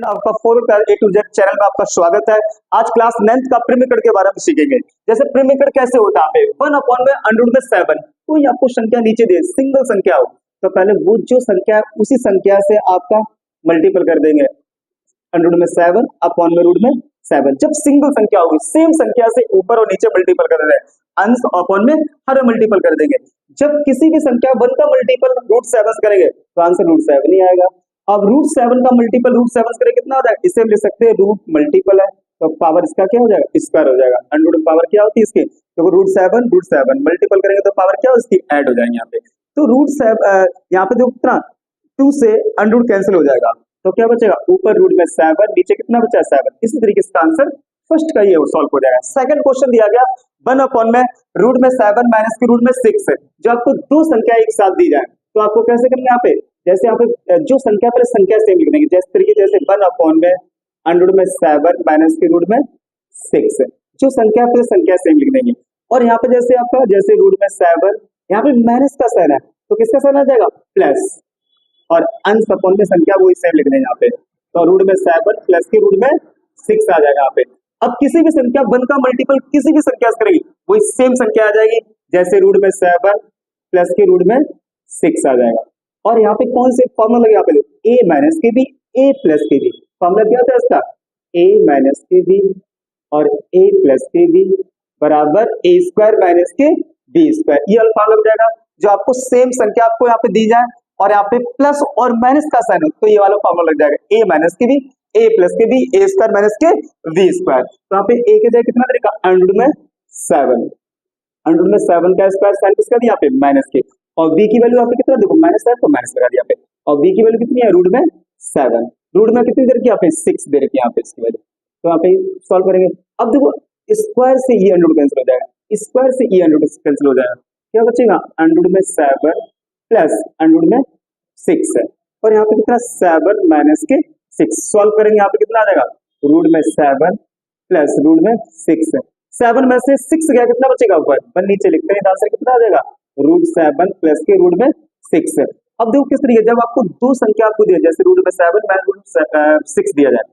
आपका fourth A to Z channel में आपका स्वागत है। आज क्लास 9th का प्री मेथड के बारे में सीखेंगे। जैसे प्री मेथड कैसे होता है, 1/7 कोई आपको संख्या नीचे दे, सिंगल संख्या हो तो पहले वो जो संख्या है उसी संख्या से आपका मल्टीपल कर देंगे। 7/7 जब सिंगल संख्या होगी सेम संख्या से ऊपर और नीचे मल्टीपल कर देंगे, अंश अपॉन में हर मल्टीपल कर देंगे। जब किसी भी संख्या 1 का मल्टीपल √7 करेंगे तो आंसर √7 ही आएगा। अब √7 का मल्टीपल √7 करें कितना हो जाएगा, इसे हम लिख सकते हैं रूट मल्टीपल है तो पावर इसका क्या हो जाएगा, स्क्वायर हो जाएगा। अंडर पावर क्या होती है इसकी, तो √7 मल्टीपल करेंगे तो पावर क्या हो इसकी ऐड हो जाएगी यहाँ पे। तो √7 यहाँ पे जो कितना 2 से अंडर कैंसिल हो जाएगा तो क्या बचेगा, ऊपर √7 नीचे कितना बचा 7। इसी तरीके से आंसर फर्स्ट का ये सॉल्व हो जाएगा। सेकंड क्वेश्चन दिया गया 1/7 माइनस के √6 है। जो आपको दो संख्या एक साथ दी जाए तो आपको कैसे करना है, यहाँ पे जैसे यहाँ पे जो संख्या पर संख्या सेम लिख देंगे, जैसे तरीके जैसे 1/7 माइनस के √6 है, जो संख्या पर संख्या सेम लिख देंगे। और यहाँ पे जैसे आपका जैसे √7 यहाँ पे माइनस का साइन है तो किसका साइन आ जाएगा प्लस, और अंश अपॉन में संख्या वही सेम लिख देंगे यहाँ पे, तो √7 प्लस के √6 आ जाएगा यहाँ पे। अब किसी भी संख्या 1 का मल्टीपल किसी भी संख्या से करेगी वही सेम संख्या आ जाएगी, जैसे √7 प्लस के √6 आ जाएगा। और यहाँ पे कौन से फॉर्मूला लगे, यहाँ पे a माइनस के बी a प्लस के बी, फॉर्मूला क्या होता है इसका a माइनस के बी और a प्लस के बी बराबर a² माइनस के b², ये फॉर्मूला लग जाएगा। जो आपको सेम संख्या आपको यहाँ पे दी जाए और यहाँ पे प्लस और माइनस का साइन हो तो ये वाला फॉर्मूला लग जाएगा, a माइनस के बी a प्लस के बी a² माइनस के v²। तो यहाँ पे a के जगह कितना तरीका √7 का स्क्वायर साइन किसका दिया यहाँ पे माइनस के, और b की वैल्यू यहाँ पे कितना देखो माइनस है तो माइनस लगा दिया यहाँ पे, और b की वैल्यू कितनी है √7, रूट में कितनी दे रखी है यहाँ पे 6 दे रखी है यहाँ पे इसकी वैल्यू। तो यहाँ पे सॉल्व करेंगे। अब देखो स्क्वायर से ये अंडर कैंसिल हो जाएगा, स्क्वायर से ये अंडर कैंसिल हो जाएगा, क्या बचेगा √7 प्लस √6 है, और यहाँ पे कितना 7 माइनस के 6 सॉल्व करेंगे, यहाँ पे कितना आ जाएगा √7 प्लस √6 है। 7 में से 6 गया कितना बचेगा ऊपर, 1 नीचे लिखते हैं तो आंसर कितना आ जाएगा √7 प्लस के √6 है। अब देखो किस तरीके जब आपको दो संख्या आपको दिया जैसे √7 माइनस √6 दिया जाए,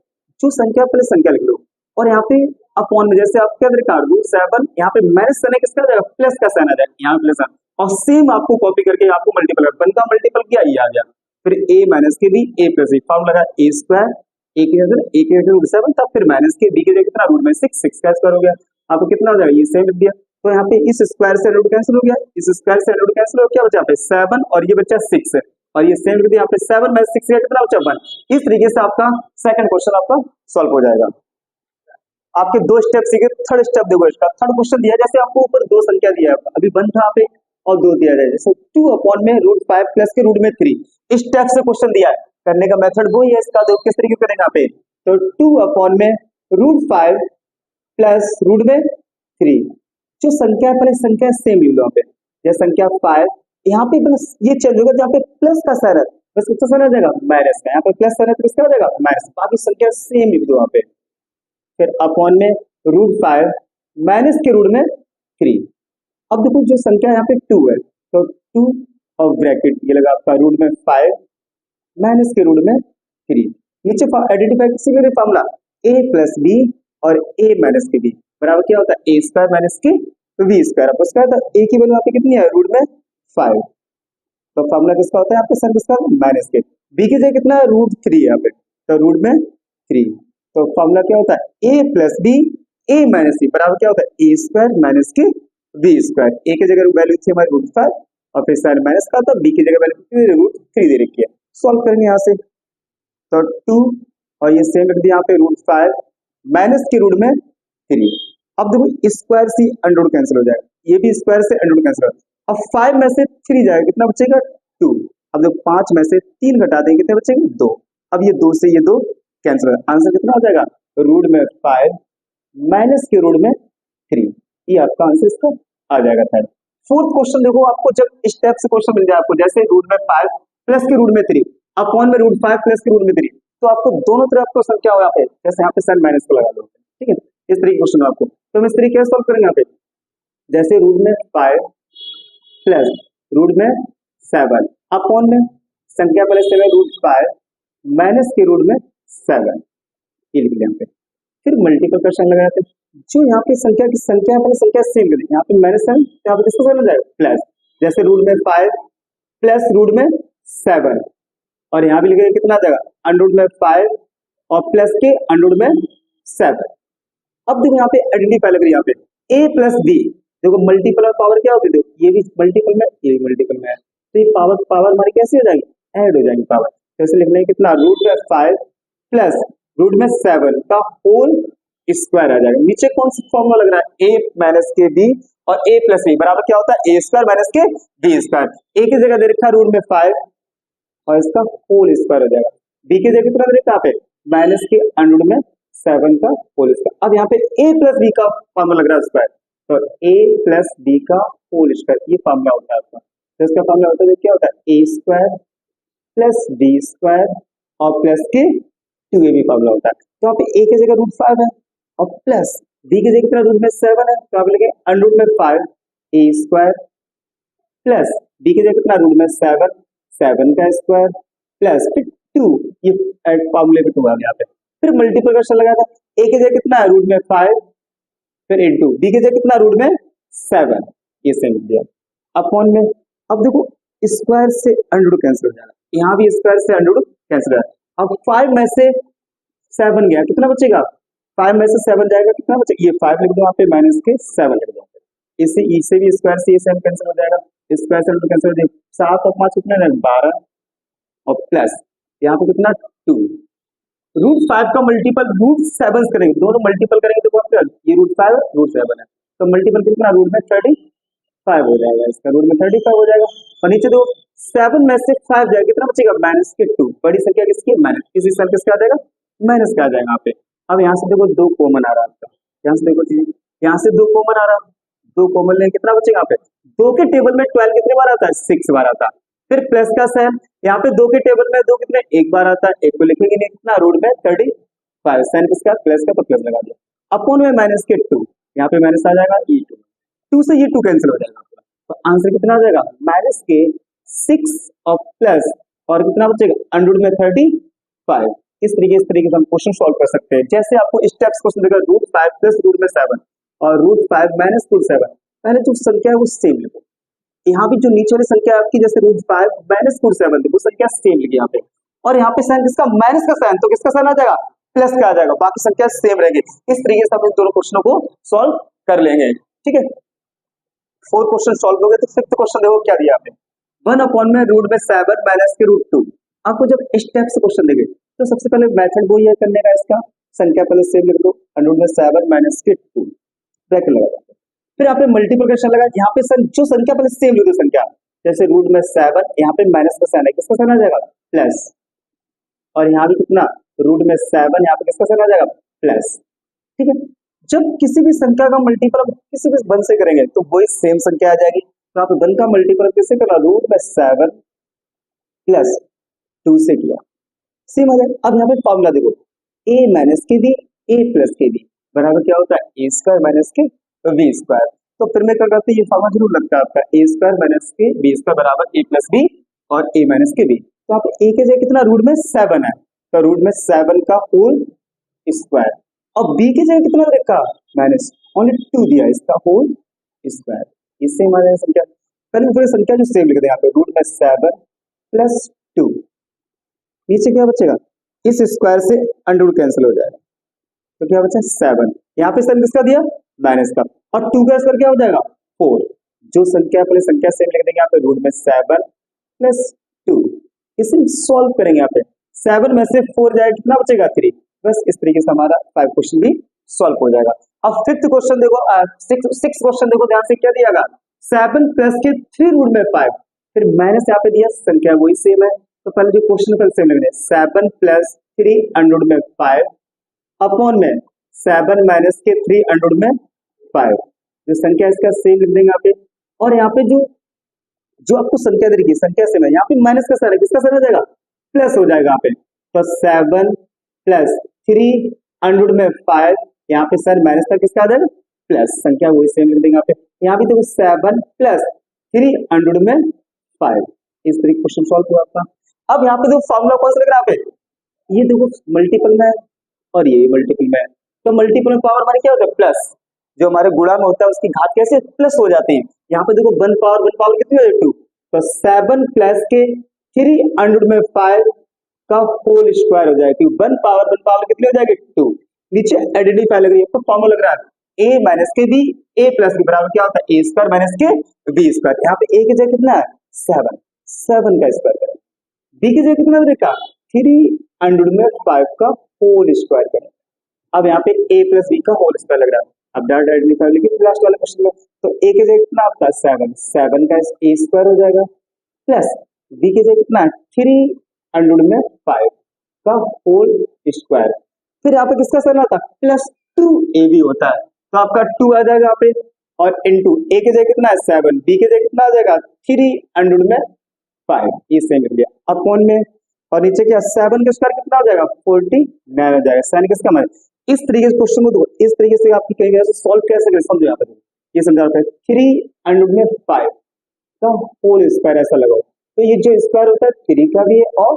जो संख्या प्लस संख्या लिख लो, और यहाँ पे अपॉन में जैसे आप क्या तरीका √7 यहाँ पे माइनस साइन किसका आ जाएगा प्लस का साइन आ जाएगा, यहाँ प्लस, और सेम आपको कॉपी करके आपको मल्टीपल कर 1 का मल्टीपल किया ये आ गया, फिर a माइनस के b a प्लस फॉर्म लगा a² a की जगह √7 तब फिर माइनस के b की जगह कितना √6 का स्क्वायर हो गया, आपको कितना हो जाएगा ये सेम लिख दिया। तो यहाँ पे इस स्क्वायर से रूट कैंसिल हो गया, इस स्क्वायर से रूट कैंसिल हो गया, क्या बचा यहाँ पे 7 और ये बचा 6 है, और ये सेम लिख दिया यहाँ पे 7 में 6 का कितना बचा 1। इस तरीके से आपका सेकंड क्वेश्चन आपका सॉल्व हो जाएगा। आपके दो स्टेप सीखे, थर्ड स्टेप देखो इसका। थर्ड क्वेश्चन दिया जैसे आपको ऊपर दो संख्या दिया है, अभी 1 था पे और 2 दिया जाए, जैसे 2/√5 प्लस के √3 इस टाइप से क्वेश्चन दिया है, करने का मेथड वही है इसका, देखो किस तरीके करेंगे यहाँ पे, तो 2/√5 प्लस √3 जो संख्या पहले संख्या सेम लिख लो यहाँ पे, जैसे संख्या 5 यहाँ पे बस ये चेंज होगा, जहाँ पे प्लस का साइन है बस किसका साइन आ जाएगा माइनस का, यहाँ पे प्लस साइन है तो किसका हो जाएगा माइनस, बाकी संख्या सेम लिख दो यहाँ पे। फिर अपॉन में √5 माइनस के √3। अब देखो जो संख्या यहाँ पे 2 है तो 2 और ब्रैकेट ये लगा आपका √5 माइनस के √3, नीचे आइडेंटिफाई किसी का फॉर्मूला a प्लस b और a माइनस के b बराबर क्या होता है a² माइनस के v²। अब उसका a की वैल्यू यहाँ पे कितनी है √5, तो फॉर्मूला किसका होता है यहाँ पे सर किसका माइनस के, b की जगह कितना √3 यहाँ पे तो √3, तो फॉर्मूला क्या होता है a plus b a minus c बराबर क्या होता है a² माइनस के v²। a की जगह वैल्यू थी हमारी √5 और फिर साइन माइनस का था, b की जगह वैल्यू √3 दे रखी है। सॉल्व करेंगे यहाँ से, तो 2 और ये सेम रख दिया यहाँ पे √5 माइनस के √3। अब देखो स्क्वायर से अंडर कैंसिल हो जाएगा, ये भी स्क्वायर से अंडर कैंसिल हो जाएगा। अब 5 में से 3 जाएगा कितना बचेगा 2, अब देखो 5 में से 3 घटा देंगे कितने बचेंगे 2, अब ये 2 से ये 2 कैंसिल हो जाएगा, आंसर कितना हो जाएगा √5 माइनस के √3, ये आपका आंसर इसका आ जाएगा थर्ड। फोर्थ क्वेश्चन देखो आपको जब इस टाइप से क्वेश्चन मिल जाए आपको जैसे √5 प्लस के √3 अपॉन में √5 प्लस के √3, तो आपको दोनों तरफ को संख्या हो यहाँ पे जैसे यहाँ पे साइन माइनस को लगा दो, ठीक है, इस तरीके क्वेश्चन आपको, तो हम इस तरीके से सॉल्व करेंगे यहाँ पे, जैसे √5 प्लस √7 अपॉन में संख्या पहले से √5 माइनस के √7, ये लिख लिया यहाँ पे। फिर मल्टीपल का साइन लगाते हैं, जो यहाँ पे संख्या की संख्या अपनी संख्या सेम कर देंगे, यहाँ पे माइनस साइन, यहाँ पे किसका साइन हो जाएगा प्लस, जैसे रूट में 5 प्लस रूट में 7, और यहाँ भी लिखेंगे कितना आ जाएगा अंडर में 5 और प्लस के अंडर में 7। अब देखो यहाँ पे आइडेंटिफाई लग रही है, यहाँ पे a प्लस बी, देखो मल्टीपल और पावर क्या होती है, देखो ये भी मल्टीपल में ये भी मल्टीपल में है, तो ये पावर पावर हमारी कैसे हो जाएगी, ऐड हो जाएगी पावर। जैसे लिखना है कितना रूट में 5 प्लस रूट में 7 का होल स्क्वायर आ जाएगा। नीचे कौन सा फॉर्मूला लग रहा है, a माइनस के बी और a प्लस बी बराबर क्या होता है a स्क्वायर माइनस के बी स्क्वायर। a की जगह दे रखा है रूट में 5 और इसका होल स्क्वायर हो जाएगा, b की जगह कितना दे रखा है माइनस के अंडर में 7 का होल स्क्वायर। अब यहाँ पे a प्लस बी का फॉर्मूला लग रहा है स्क्वायर, तो a प्लस बी का होल स्क्वायर ये फॉर्मूला होता है आपका। तो इसका फॉर्मूला होता है क्या होता है a square plus B square और प्लस के 2ab फॉर्मूला होता है। तो यहाँ पे a की जगह रूट 5 है और प्लस b की जगह कितना रूट में 7 है, तो आप लिखेंगे अंडर रूट में 5 a स्क्वायर प्लस b की जगह कितना रूट में 7 का स्क्वायर प्लस फिर 2, ये फॉर्मूले पे 2 आ गया यहाँ पे। फिर मल्टीप्लिकेशन लगा था, a की जगह कितना है रूट में 5 फिर इनटू b की जगह कितना रूट में 7, ये सेम लिख दिया अपॉन में। अब देखो स्क्वायर से अंडर कैंसिल हो जाएगा, यहाँ भी स्क्वायर से अंडर कैंसिल हो जाएगा। अब 5 में से 7 गया, कितना बचेगा 5 में से 7 जाएगा, कितना बचेगा ये 5 लिख दो यहाँ पे माइनस के 7 लिख दो, इससे ई से भी स्क्वायर से 7 कैंसिल हो जाएगा, स्क्वायर से अंडर कैंसिल हो जाएगा, 7 और 5 कितना है 12 और प्लस यहाँ पे कितना 2 रूट 5 का मल्टीपल रूट 7 करेंगे, दोनों मल्टीपल करेंगे तो कौन ये रूट 5 रूट 7 है, तो मल्टीपल कितना रूट में 35 हो जाएगा, इसका रूट में 35 हो जाएगा। और नीचे दो 7 में से 5 जाएगा, कितना बचेगा माइनस के 2, बड़ी संख्या किसकी माइनस, किसी संख्या किसका आ जाएगा माइनस का आ जाएगा यहाँ पे। अब यहाँ से देखो 2 कॉमन आ रहा है आपका, यहाँ से देखो यहाँ से 2 कॉमन आ रहा है, 2 कॉमन लेंगे कितना बचेगा यहाँ पे 2 के टेबल में 12 कितने बार आता है 6 बार आता है। फिर प्लस का साइन, यहाँ पे 2 के टेबल में 2 कितने एक बार आता है, एक को लिखेंगे नहीं, कितना रूट में 35, साइन किसका प्लस का, तो प्लस लगा दिया, अपॉन में माइनस के 2, यहाँ पे माइनस आ जाएगा e2, 2 से ये 2 कैंसिल हो जाएगा, तो आंसर कितना आ जाएगा माइनस के 6 और प्लस और कितना बचेगा अंडर में 35। इस तरीके से हम क्वेश्चन सॉल्व कर सकते हैं। जैसे आपको स्टेप्स क्वेश्चन देगा रूट 5 प्लस रूट में 7 और रूट 5 माइनस रूट 7, पहले जो संख्या है वो सेम लिखो, यहाँ भी जो नीचे वाली संख्या आपकी जैसे रूट 5 माइनस रूट 7 वो संख्या सेम लिखी यहाँ पे, और यहाँ पे साइन किसका माइनस का साइन, तो किसका साइन आ जाएगा प्लस का आ जाएगा, बाकी संख्या सेम रहेगी। इस तरीके से हम इन दोनों क्वेश्चनों को सॉल्व कर लेंगे, ठीक है। 4 क्वेश्चन सॉल्व हो गए, तो 5th क्वेश्चन देखो क्या दिया आपने, 1 अपॉन में रूट में 7 माइनस के रूट 2। आपको जब स्टेप से क्वेश्चन देंगे तो सबसे पहले मेथड वो है करने का, इसका संख्या पहले सेम लिख दो अंडर में 7 माइनस के 2 ब्रैकेट लगा दो, फिर यहाँ पे मल्टीप्लिकेशन लगा, यहाँ पे जो संख्या पहले सेम लिख दो संख्या, जैसे रूट में 7 यहाँ पे माइनस का साइन है, किसका साइन आ जाएगा प्लस, और यहाँ भी कितना रूट में 7 यहाँ पे किसका साइन आ जाएगा प्लस, ठीक है। जब किसी भी संख्या का मल्टीपल किसी भी 1 से करेंगे तो वही सेम संख्या आ जाएगी, तो आप 1 का मल्टीपल किससे करना रूट में 7 प्लस 2 से किया, सेम आ जाएगा। अब यहाँ पे फॉर्मूला देखो a माइनस के बी a प्लस के बी बराबर क्या होता है a स्क्वायर माइनस के बी स्क्वायर। तो फिर मैं क्या करते हैं ये फॉर्मूला जरूर लगता है आपका a स्क्वायर माइनस के बी स्क्वायर बराबर a प्लस बी और a माइनस के बी। तो आप a के जगह कितना रूट में 7 है, तो रूट में 7 का होल स्क्वायर, और b की जगह कितना रखा माइनस ओनली 2 दिया, इसका होल स्क्वायर, इससे हमारे संख्या पहले थोड़ी संख्या जो सेम लिख दे यहाँ पे रूट में 7 प्लस 2, नीचे क्या बचेगा इस स्क्वायर से अंडर कैंसिल हो जाएगा, तो क्या बचा 7, यहाँ पे साइन किसका दिया माइनस का, और 2 का स्क्वायर क्या हो जाएगा 4, जो संख्या पहले संख्या सेम लिख देंगे यहाँ पे रूट में 7 प्लस 2, इसे सॉल्व करेंगे यहाँ पे 7 में से 4 जाएगा कितना बचेगा 3, बस इस तरीके से हमारा 5 क्वेश्चन भी सॉल्व हो जाएगा। अब 5th क्वेश्चन देखो, 6th क्वेश्चन देखो ध्यान से, क्या दिया 7 प्लस के 3 रूट में 5, फिर माइनस यहाँ पे दिया, संख्या वही सेम है, तो पहले जो क्वेश्चन पहले सेम लगने 7 प्लस 3 अंडर में 5 अपॉन में 7 माइनस के 3 अंडर में 5, जो संख्या इसका सेम लिख देंगे यहाँ पे, और यहाँ पे जो आपको संख्या दे रही संख्या सेम है, यहाँ पे माइनस का साइन है, किसका साइन हो जाएगा प्लस हो जाएगा यहाँ पे, तो 7 प्लस 3 अंडर में 5, यहाँ पे साइन माइनस का किसका आ जाएगा प्लस, संख्या वही सेम लिख देंगे यहाँ पे। यहाँ भी देखो 7 प्लस 3 अंडर में 5, इस तरीके क्वेश्चन सॉल्व हुआ आपका। अब यहाँ पे देखो फॉर्मूला कौन सा लग रहा है यहाँ पे, ये देखो मल्टीपल में और ये मल्टीपल में है। तो मल्टीपल में पावर हमारे क्या होता है प्लस, जो हमारे गुणा में होता है उसकी घात कैसे प्लस हो जाती है। यहाँ पे देखो वन पावर कितनी हो जाएगी 2, तो 7 प्लस के 3 में 5 का होल स्क्वायर हो जाएगा। वन पावर कितनी हो जाएगी 2। नीचे आइडेंटिफाई लग रही है, आपको फॉर्मूला लग रहा है a माइनस के बी, a प्लस के बराबर क्या होता है a स्क्वायर माइनस के बी स्क्वायर। यहाँ पे a की जगह कितना है 7, 7 का स्क्वायर करें, b की जगह कितना देखा 3 में 5 का होल स्क्वायर करें। अब यहाँ पे a प्लस बी का होल स्क्वायर लग रहा है। अब डायरेक्ट आइडेंटिफाई लेकिन लास्ट वाले क्वेश्चन में तो a की जगह कितना आपका 7, 7 का a स्क्वायर हो जाएगा प्लस b की जगह कितना है 3 में 5 का होल स्क्वायर। फिर यहाँ पे किसका साइन आता है प्लस 2ab होता है, तो आपका 2 आ जाएगा यहाँ पे, और इनटू a की जगह कितना है 7, b की जगह कितना आ जाएगा 3 में 5, ये सेम लिख दिया अपॉन में, और नीचे क्या 7 का स्क्वायर कितना हो जाएगा 49 हो जाएगा। साइन किसका मतलब इस तरीके से क्वेश्चन को इस तरीके से आपकी कहीं वजह से सॉल्व कैसे करें समझो। यहाँ पर ये समझा रहा है 3 में 5 का होल स्क्वायर ऐसा लगाओ, तो ये जो स्क्वायर होता है 3 का भी है और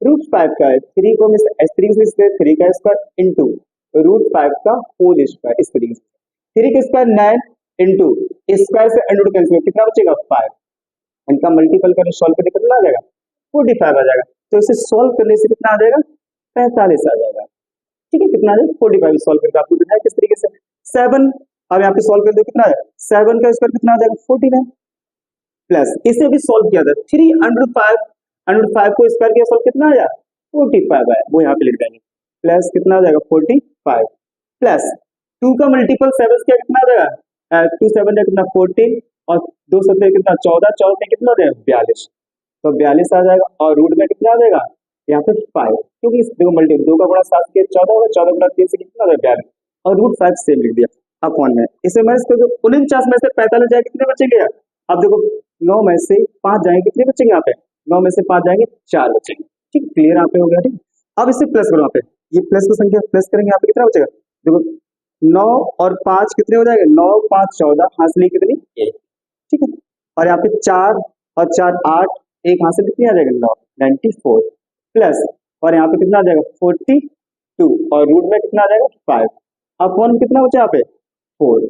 √5 का है। 3 को हम इस तरीके से 3 का स्क्वायर इंटू √5 का होल स्क्वायर, इस तरीके से 3 का स्क्वायर 9 इंटू स्क्वायर से अंडर कैंसिल कितना बचेगा 5, इनका मल्टीपल करके सॉल्व करने कितना आ जाएगा 45 आ जाएगा। तो इसे सॉल्व करने से कितना आ जाएगा 45 आ जाएगा। ठीक है, कितना आ जाएगा 45 सॉल्व करके आपको दिखाया किस तरीके से 7। अब यहाँ पे सॉल्व कर दो कितना है 7 का स्क्वायर कितना आ जाएगा 49 प्लस इसे भी सॉल्व किया था 3 को स्क्वायर किया सॉल्व कितना आया 45 आया, वो यहाँ पे लिख देंगे प्लस कितना आ जाएगा 45 प्लस 2 का मल्टीपल 7 किया कितना आ जाएगा 2 7 कितना 14 और 2 7 कितना 14, 14 में कितना आ जाएगा 42, तो 42 आ जाएगा और रूट में कितना आ जाएगा यहाँ पे 5, क्योंकि देखो मल्टीपल 2 का गुणा 7 के 14 होगा, 14 गुणा 3 से कितना आ जाएगा 42 और √5 सेम लिख दिया अपॉन में। इसे मैं इसको 49 में से 45 जाए कितने बचेंगे यार, अब देखो 9 में से 5 जाएंगे कितने बचेंगे यहाँ पे 9 में से 5 जाएंगे 4 बचेंगे। ठीक, क्लियर यहाँ पे हो गया। ठीक, अब इसे प्लस करो, यहाँ पे ये प्लस की संख्या प्लस करेंगे यहाँ पे कितना बचेगा देखो 9 और 5 कितने हो जाएंगे 9 5 14 हासिल कितनी 1। ठीक है, और यहाँ पे 4 और 4 8 एक हासिल कितनी आ जाएगा 9 94 प्लस और यहाँ पे कितना आ जाएगा 42 और रूट में कितना आ जाएगा 5 अपॉन कितना बचा यहाँ पे 4।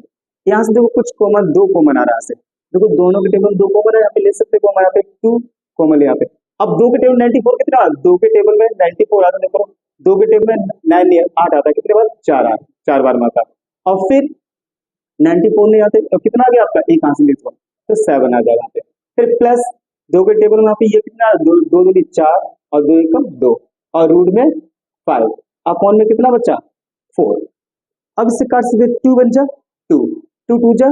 यहाँ से देखो कुछ कॉमन 2 कॉमन आ रहा है, देखो दोनों के टेबल 2 कॉमन है, यहाँ पे ले सकते कॉमन, यहाँ पे 2 कॉमन यहाँ पे। अब 2 के टेबल 94 कितना 2 के टेबल में 94 आता है, देखो 2 के टेबल में 9 8 आता है, कितने बार 4 4 बार में आता है और फिर 94 नहीं आते तो कितना आ गया आपका एक हासिल लिखो तो 7 आ जाएगा यहाँ पे। फिर प्लस 2 के टेबल में यहाँ पे ये कितना 2 2 4 और 2 1 2 और रूट में 5 अपॉन में कितना बचा 4। अब इससे काट सकते 2 बन जा 2 2 2 जा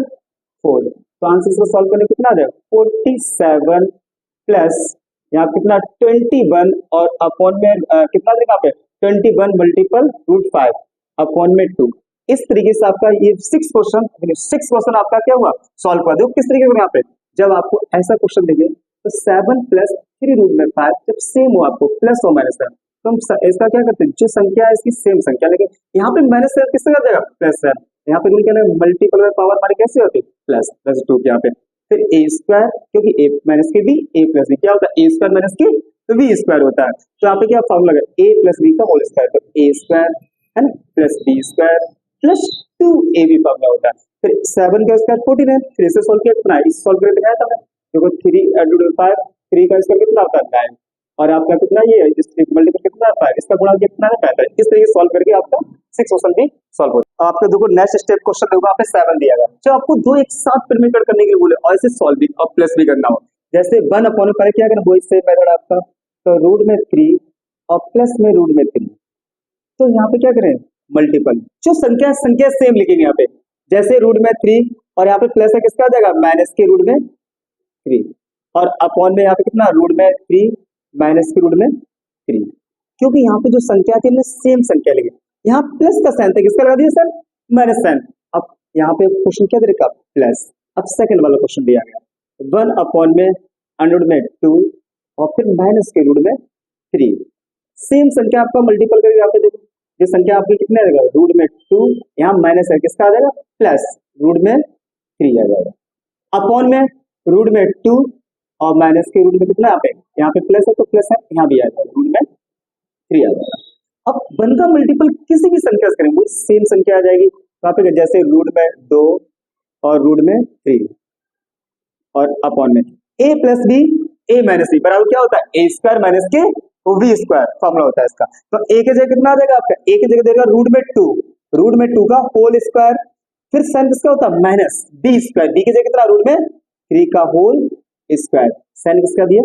4, तो आंसर इसको सॉल्व करने कितना आ जाएगा 47 प्लस यहाँ कितना 21 और अपॉन में कितना देगा पे 21 मल्टीपल √5 अपॉन में 2। इस तरीके से आपका ये 6 क्वेश्चन आपका क्या हुआ सॉल्व कर दो। किस तरीके से यहाँ पे जब आपको ऐसा क्वेश्चन देंगे तो 7 प्लस 3 रूट में 5 जब सेम हो आपको प्लस हो माइनस है तो हम इसका क्या करते हैं जो संख्या है इसकी सेम संख्या, लेकिन यहाँ पे माइनस है किससे कर देगा प्लस है। यहाँ पे क्या है मल्टीपल में पावर हमारे कैसे होती है प्लस प्लस 2 के यहाँ पे फिर a स्क्वायर क्योंकि a माइनस के b a प्लस b क्या होता है a स्क्वायर माइनस के तो b स्क्वायर होता है, तो यहाँ पे क्या फॉर्मूला है a प्लस b का होल स्क्वायर तो a स्क्वायर है ना plus b square plus 2ab formula होता है। फिर 7 का स्क्वायर 49 फिर इसे सॉल्व किया कितना इस सॉल्व करके दिखाया था मैं देखो 3 3 का स्क्वायर कितना आता है 9 और आपका कितना ये इस मल्टीपल कितना आता है इसका गुणा कितना है 45। इस तरीके सॉल्व करके आपका 6 क्वेश्चन भी सॉल्व होता है। आपका देखो नेक्स्ट स्टेप क्वेश्चन देखो आपने 7 दिया गया जो आपको दो एक साथ पिरामिड करने के लिए बोले और इसे सॉल्व भी और प्लस भी करना हो जैसे 1 अपॉन पर क्या करना वही सेम मेथड आपका तो रूट में 3 और प्लस में रूट में 3 तो यहाँ पे क्या करें मल्टीपल जो संख्या सेम लिखेंगे यहाँ पे जैसे रूट में 3 और यहाँ पे प्लस है किसका आ जाएगा माइनस के रूट में 3 और अपॉन में यहाँ पे कितना रूट में 3 माइनस के रूट में 3 क्योंकि यहाँ पे जो संख्या थी हमने सेम संख्या लिखी यहाँ प्लस का साइन था किसका लगा दिया सर माइनस साइन। अब यहाँ पे क्वेश्चन क्या दे रखा प्लस। अब सेकंड वाला क्वेश्चन दिया गया 1 अपॉन में अंडर में 2 और फिर माइनस के रूट में 3 सेम संख्या आपका मल्टीपल करके यहाँ पे देखो ये संख्या आपकी कितने आ जाएगा रूट में 2 यहाँ माइनस है किसका आ जाएगा प्लस रूट में 3 आ जाएगा अपॉन में रूट में 2 और माइनस के रूट में कितना यहाँ पे प्लस है तो प्लस है यहाँ भी आ जाएगा रूट में 3 आ जाएगा। अब वन का मल्टीपल किसी भी संख्या से करेंगे वो सेम संख्या आ जाएगी। तो आप जैसे रूट में 2 और रूट में 3 और अपॉन में a plus B a minus B बराबर क्या होता है a स्क्वायर माइनस के वी स्क्वायर फॉर्मूला होता है इसका। तो a की जगह कितना आ जाएगा आपका, a की जगह देगा रूट में 2 का होल स्क्वायर, फिर साइन किसका होता है माइनस b स्क्वायर, b की जगह कितना रूट में 3 का होल स्क्वायर, साइन किसका दिया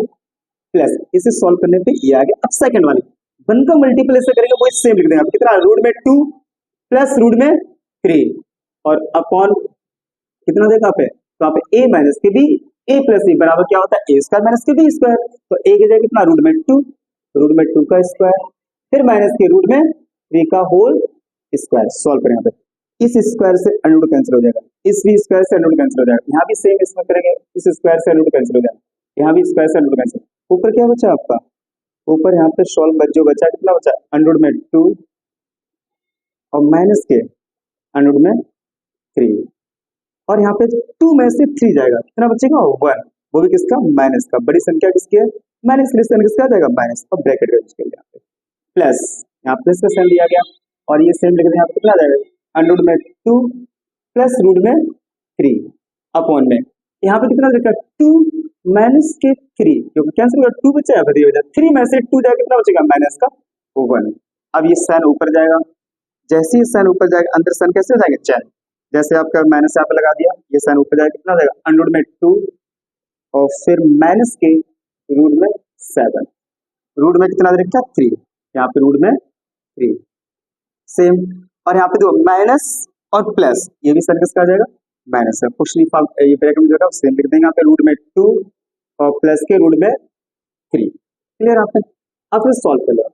प्लस। इसे सॉल्व करने पे ये आ गया। अब सेकंड वाली वन का मल्टीपल ऐसे करेंगे वो सेम लिख देंगे कितना रूट में 2 प्लस रूट में 3 और अपॉन कितना देगा पे, तो आप a माइनस के बी a प्लस बी बराबर क्या होता है a स्क्वायर माइनस के बी स्क्वायर। तो a की जगह कितना रूट में 2 का स्क्वायर, फिर माइनस के रूट में 3 का होल स्क्वायर। सॉल्व करें यहाँ पे, इस स्क्वायर से अंडर कैंसिल हो जाएगा, इस भी स्क्वायर से अंडर कैंसिल हो जाएगा, यहाँ भी सेम इसमें करेंगे इस स्क्वायर से अंडर कैंसिल हो जाएगा, यहाँ भी स्क्वायर से अंडर कैंसिल। ऊपर क्या बचा आपका, ऊपर यहाँ पे सॉल्व जो बचा कितना बचा अंडर में 2 और माइनस के अंडर में 3 और यहाँ पे 2 में से 3 जाएगा, कितना बचेगा 1, वो भी किसका माइनस का, बड़ी संख्या किसकी है माइनस की, किसका आ जाएगा माइनस का, ब्रैकेट यूज कर यहाँ पे प्लस, यहाँ प्लस का साइन दिया गया और ये सेम लिख दें यहाँ पे कितना आ जाएगा अंडर में 2 प्लस रूट में 3 अपॉन में यहाँ पे कितना लिखा 2 माइनस के 3 क्योंकि कैंसिल होगा 2 बचा है 3 में से 2 जाएगा कितना बचेगा माइनस का 1। अब ये साइन ऊपर जाएगा, जैसे ही साइन ऊपर जाएगा अंदर साइन कैसे हो जाएगा चैन, जैसे आपका माइनस यहाँ पे लगा दिया ये साइन ऊपर जाएगा कितना जाएगा अंडर में 2 और फिर माइनस के रूट में 7, रूट में कितना देखा 3, यहाँ पे रूट में 3 सेम, और यहाँ पे देखो माइनस और प्लस ये भी साइन किसका आ जाएगा माइनस है, कुछ नहीं ये ब्रैकेट में जो सेम लिख देंगे यहाँ पे रूट में 2 और प्लस के रूट में 3। क्लियर आपने, अब फिर सॉल्व कर लो।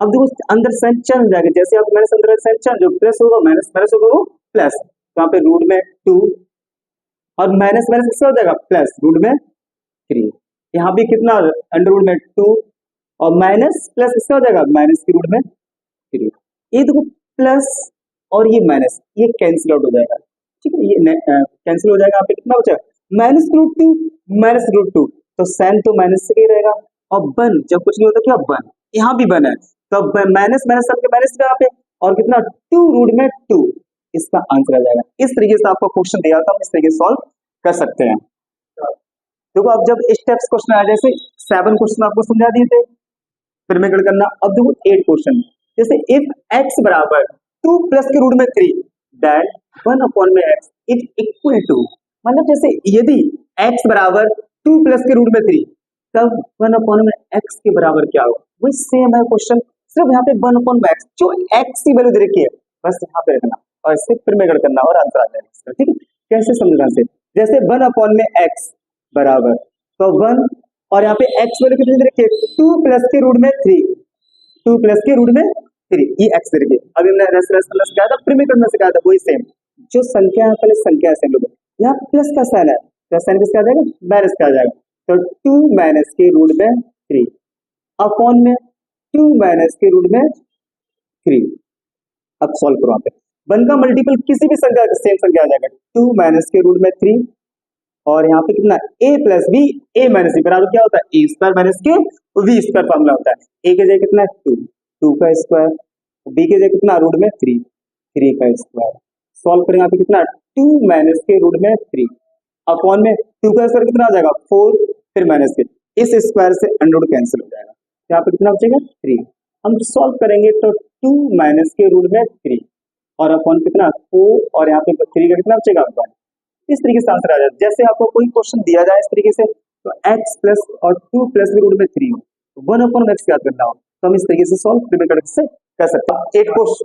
अब देखो अंदर साइन चेंज हो जाएगा, जैसे आप माइनस अंदर साइन चेंज हो प्लस होगा माइनस माइनस होगा वो प्लस, तो यहाँ पे रूट में 2 और माइनस माइनस किसका हो जाएगा प्लस रूट में 3, यहाँ भी कितना अंडर रूट में 2 और माइनस प्लस किसका हो जाएगा माइनस की रूट में 3, ये देखो प्लस और ये माइनस ये कैंसिल आउट हो जाएगा, ठीक है ये कैंसिल हो जाएगा, यहाँ पे कितना बचा माइनस रूट 2 माइनस रूट 2, तो साइन तो माइनस से ही रहेगा और वन जब कुछ नहीं होता क्या वन, यहाँ भी वन है तो माइनस माइनस सबके माइनस यहाँ पे और कितना 2 रूट में 2, इसका आंसर आ जाएगा। इस तरीके से आपको क्वेश्चन दिया था, इस तरीके से सॉल्व कर सकते हैं। देखो अब जब स्टेप्स क्वेश्चन आ जैसे 7 क्वेश्चन आपको समझा दिए थे फिर में करना, अब देखो 8 क्वेश्चन जैसे इफ x बराबर 2 प्लस के रूट में 3 दैट 1 अपॉन में x इज इक्वल टू, मतलब जैसे यदि x बराबर 2 प्लस के रूट में 3 तब 1 अपॉन में x के बराबर क्या होगा, वही सेम है क्वेश्चन, सिर्फ यहाँ पे 1 अपॉन में x जो x की वैल्यू दे रखी है बस यहाँ पे रखना और इससे फिर में करना और आंसर आ जाएगा। ठीक है कैसे समझना से, जैसे 1 अपॉन में x बराबर तो 1 और यहाँ पे x वैल्यू कितनी दे रखी है 2 प्लस के रूट में 3, 2 प्लस के रूट में 3 ये x दे रखी है। अभी हमने रेफरेंस करना सिखाया था, फिर में करना सिखाया था, वही सेम जो संख्या है पहले संख्या सेम लोग, यहाँ प्लस का साइन है तो साइन किसका आ जाएगा माइनस का आ जाएगा, तो 2 माइनस के रूट में 3 अपॉन में 2 माइनस के रूट में 3। अब सॉल्व करो यहाँ पे, 1 का मल्टीपल किसी भी संख्या सेम संख्या आ जाएगा 2 माइनस के रूट में 3 और यहाँ पे कितना a plus B a minus B बराबर क्या होता है a स्क्वायर माइनस के v स्क्वायर फॉर्मूला होता है, a के जगह कितना 2 का स्क्वायर, b के जगह कितना रूट में 3 का स्क्वायर। सॉल्व करेंगे यहाँ पे कितना 2 माइनस के रूट में 3 अपॉन में 2 का स्क्वायर कितना आ जाएगा 4 फिर माइनस के, इस स्क्वायर से अंडर कैंसिल हो जाएगा, यहाँ पे कितना बचेगा 3। हम सॉल्व करेंगे तो 2 माइनस के रूट में 3 और अपॉन कितना 4 और यहाँ पे 3 का कितना बचेगा 1, इस तरीके से आंसर आ जाए। जैसे आपको कोई क्वेश्चन दिया जाए इस तरीके से तो x प्लस और 2 प्लस के रूट में 3 हो 1 अपॉन x याद करना हो तो हम इस तरीके से सॉल्व से कर सकते हैं।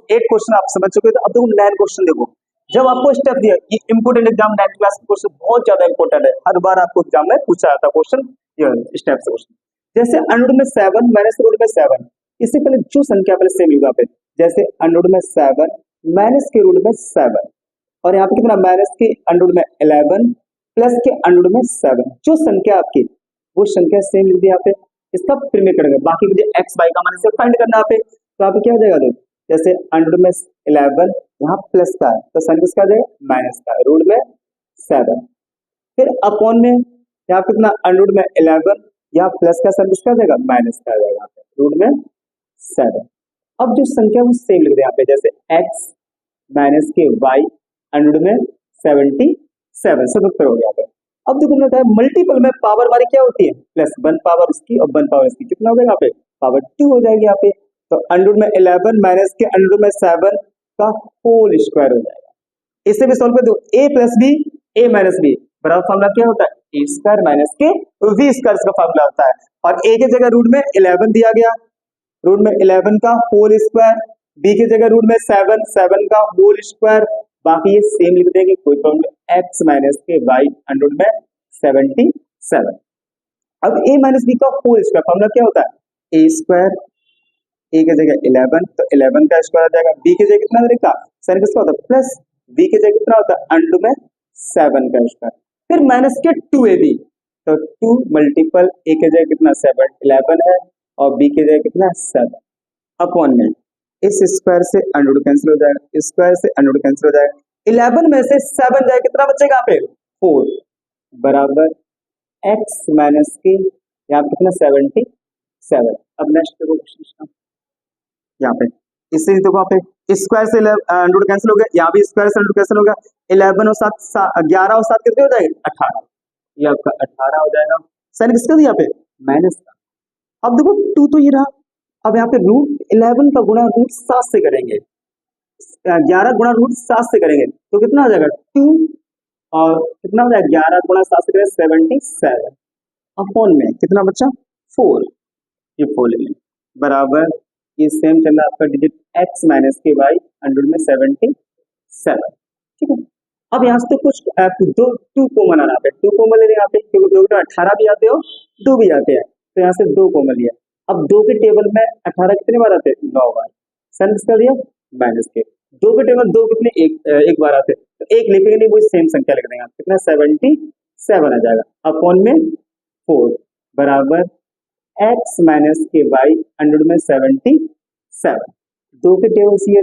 8 क्वेश्चन आप समझ चुके, तो अब देखो 9 क्वेश्चन देखो, जब आपको स्टेप दिया ये इंपोर्टेंट एग्जाम 9th क्लास के क्वेश्चन बहुत ज्यादा इंपोर्टेंट है, हर बार आपको एग्जाम में पूछा जाता है क्वेश्चन ये स्टेप से क्वेश्चन। जैसे अंडर में 7 माइनस रूट में 7, इससे पहले जो संख्या पहले सेम लिखा पे, जैसे अंडर में 7 माइनस के रूट में 7 और यहाँ पे कितना माइनस के अंडर में 11 प्लस के अंडर में 7, जो संख्या आपकी वो संख्या सेम लिख दी यहाँ पे, इसका फिर में करेंगे बाकी मुझे x y का मान से फाइंड करना यहाँ पे, तो यहाँ पे क्या हो जाएगा देखो जैसे अंडर में 11 यहाँ प्लस का है तो साइन किसका आ जाएगा माइनस का, रूट में 7 फिर अपॉन में यहाँ पे कितना अंडर में 11 यहाँ प्लस का साइन किसका आ जाएगा माइनस का आ जाएगा रूट में 7। अब जो संख्या वो सेम लिख दे यहाँ पे, जैसे x माइनस के y अंडर में 77 77 हो गया पे। अब देखो हमने कहा मल्टीपल में पावर हमारी क्या होती है, प्लस 1 पावर उसकी और 1 पावर इसकी, कितना हो जाएगा यहाँ पे, पावर 2 हो जाएगी यहाँ पे। तो अंडर में 11 माइनस के अंडर में 7 का होल स्क्वायर हो जाएगा। इससे भी सॉल्व कर दो, a plus B a minus B बराबर फॉर्मूला क्या होता है, ए स्क्वायर माइनस के वी स्क्वायर का फॉर्मूला होता है। और a की जगह रूट में 11 दिया गया, रूट में 11 का होल स्क्वायर, b की जगह रूट में 7 का होल स्क्वायर, बाकी ये सेम लिख देंगे, कोई प्रॉब्लम। x माइनस के y अंडर में 77। अब a माइनस बी का होल स्क्वायर फॉर्मूला क्या होता है, a स्क्वायर, a की जगह 11 तो 11 का स्क्वायर आ जाएगा, b की जगह कितना लिखा सर किसका होता है प्लस, b की जगह कितना होता है अंडर में 7 का स्क्वायर, फिर माइनस के 2ab तो 2 मल्टीपल a की जगह कितना 7 11 है और b की जगह कितना 7 अपॉन में इस स्क्वायर से अंडर कैंसिल हो जाएगा, स्क्वायर से अंडर कैंसिल हो जाएगा, 11 में से 7 जाए कितना बचेगा यहाँ पे 4 बराबर x माइनस के यहाँ पे कितना 77। अब नेक्स्ट देखो क्वेश्चन यहाँ पे, इससे देखो यहाँ पे स्क्वायर से अंडर कैंसिल हो गया, यहाँ भी स्क्वायर से अंडर कैंसिल हो गया, 11 और 7 11 और 7 कितने हो जाएंगे 18, ये आपका 18 हो जाएगा। साइन किसका दिया यहाँ पे माइनस का। अब देखो 2 तो ये रहा, अब यहाँ पे रूट 11 का गुणा रूट 7 से करेंगे, 11 गुणा रूट 7 से करेंगे तो कितना हो जाएगा 2 और कितना हो जाएगा 11 गुणा 7 से करेंगे 77 अपॉन में कितना बचा 4, ये 4 ले लेंगे बराबर ये सेम चल रहा आपका डिजिट x माइनस के y अंडर में 77। ठीक है, अब यहाँ से तो कुछ दो 2 कॉमन आना है, 2 कॉमन ले यहाँ पे क्योंकि 2 तो 18 भी आते हो 2 भी आते हैं, तो यहाँ से 2 कॉमन लिया। अब 2 के टेबल में 18 कितने बार आते हैं 9 बार, सन किसका दिया माइनस के, 2 के टेबल 2 कितने एक बार आते हैं, तो एक लिखेंगे नहीं वही सेम संख्या लिख देंगे, कितना 77 आ जाएगा अपॉन में 4 बराबर x माइनस के y अंडर में 77। 2 के टेबल से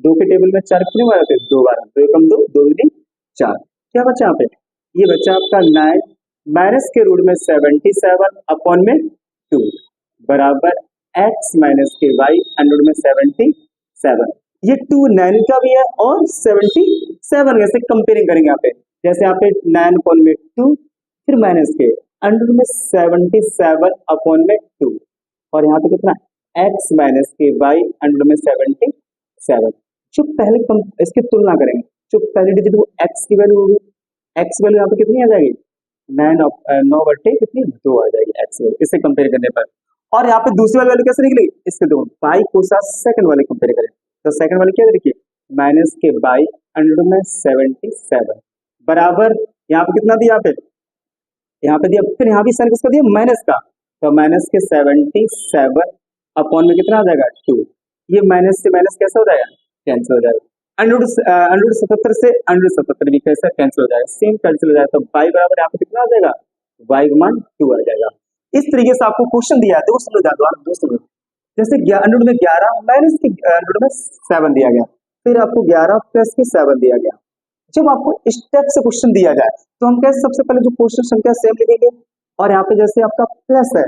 2 के टेबल में 4 कितने बार आते हैं 2 बार, 2 कम 2 2 दूनी 4, क्या बचा यहाँ पे ये बचा आपका 9 माइनस के रूट में 77 अपॉन में 2 बराबर x माइनस के y अंडर में 77। ये 2 9 का भी है और 77 कैसे कंपेयरिंग करेंगे यहाँ पे, जैसे यहाँ पे 9 अपॉन में 2 फिर माइनस के अंडर में 77 अपॉन में 2 और यहाँ पे कितना x माइनस के y अंडर में 77। जो पहले इसकी तुलना करेंगे, जो पहले डिजिट वो x की वैल्यू होगी, x वैल्यू यहाँ पे कितनी आ जाएगी 9 बटे कितनी 2 आ जाएगी x वैल्यू इससे कंपेयर करने पर। और यहाँ पे दूसरी वाली वैल्यू कैसे निकलेगी, इसके दो y को साथ सेकंड वाले कंपेयर करें तो सेकंड वाले क्या देखिए माइनस के y अंडर में 77 बराबर यहाँ पे कितना दिया यहाँ पे दिया, फिर यहाँ भी साइन किसका दिया माइनस का, तो माइनस के 77 अपॉन में कितना आ जाएगा 2, ये माइनस से माइनस कैसे हो जाएगा कैंसिल हो जाएगा, अंडर 77 से अंडर 77 भी कैसे कैंसिल हो जाएगा, सेम कैंसिल हो जाएगा, तो y बराबर यहाँ पे कितना आ जाएगा y मान 2 आ जाएगा। इस तरीके से आपको क्वेश्चन दिया है, दोस्तों दोस्तों जैसे अंडर में 11 माइनस के अंडर में 7 दिया गया, फिर आपको 11 प्लस के 7 दिया गया। जब आपको स्टेप से क्वेश्चन दिया जाए तो हम कैसे सबसे पहले जो क्वेश्चन संख्या सेम लिखेंगे और यहाँ पे जैसे आपका प्लस है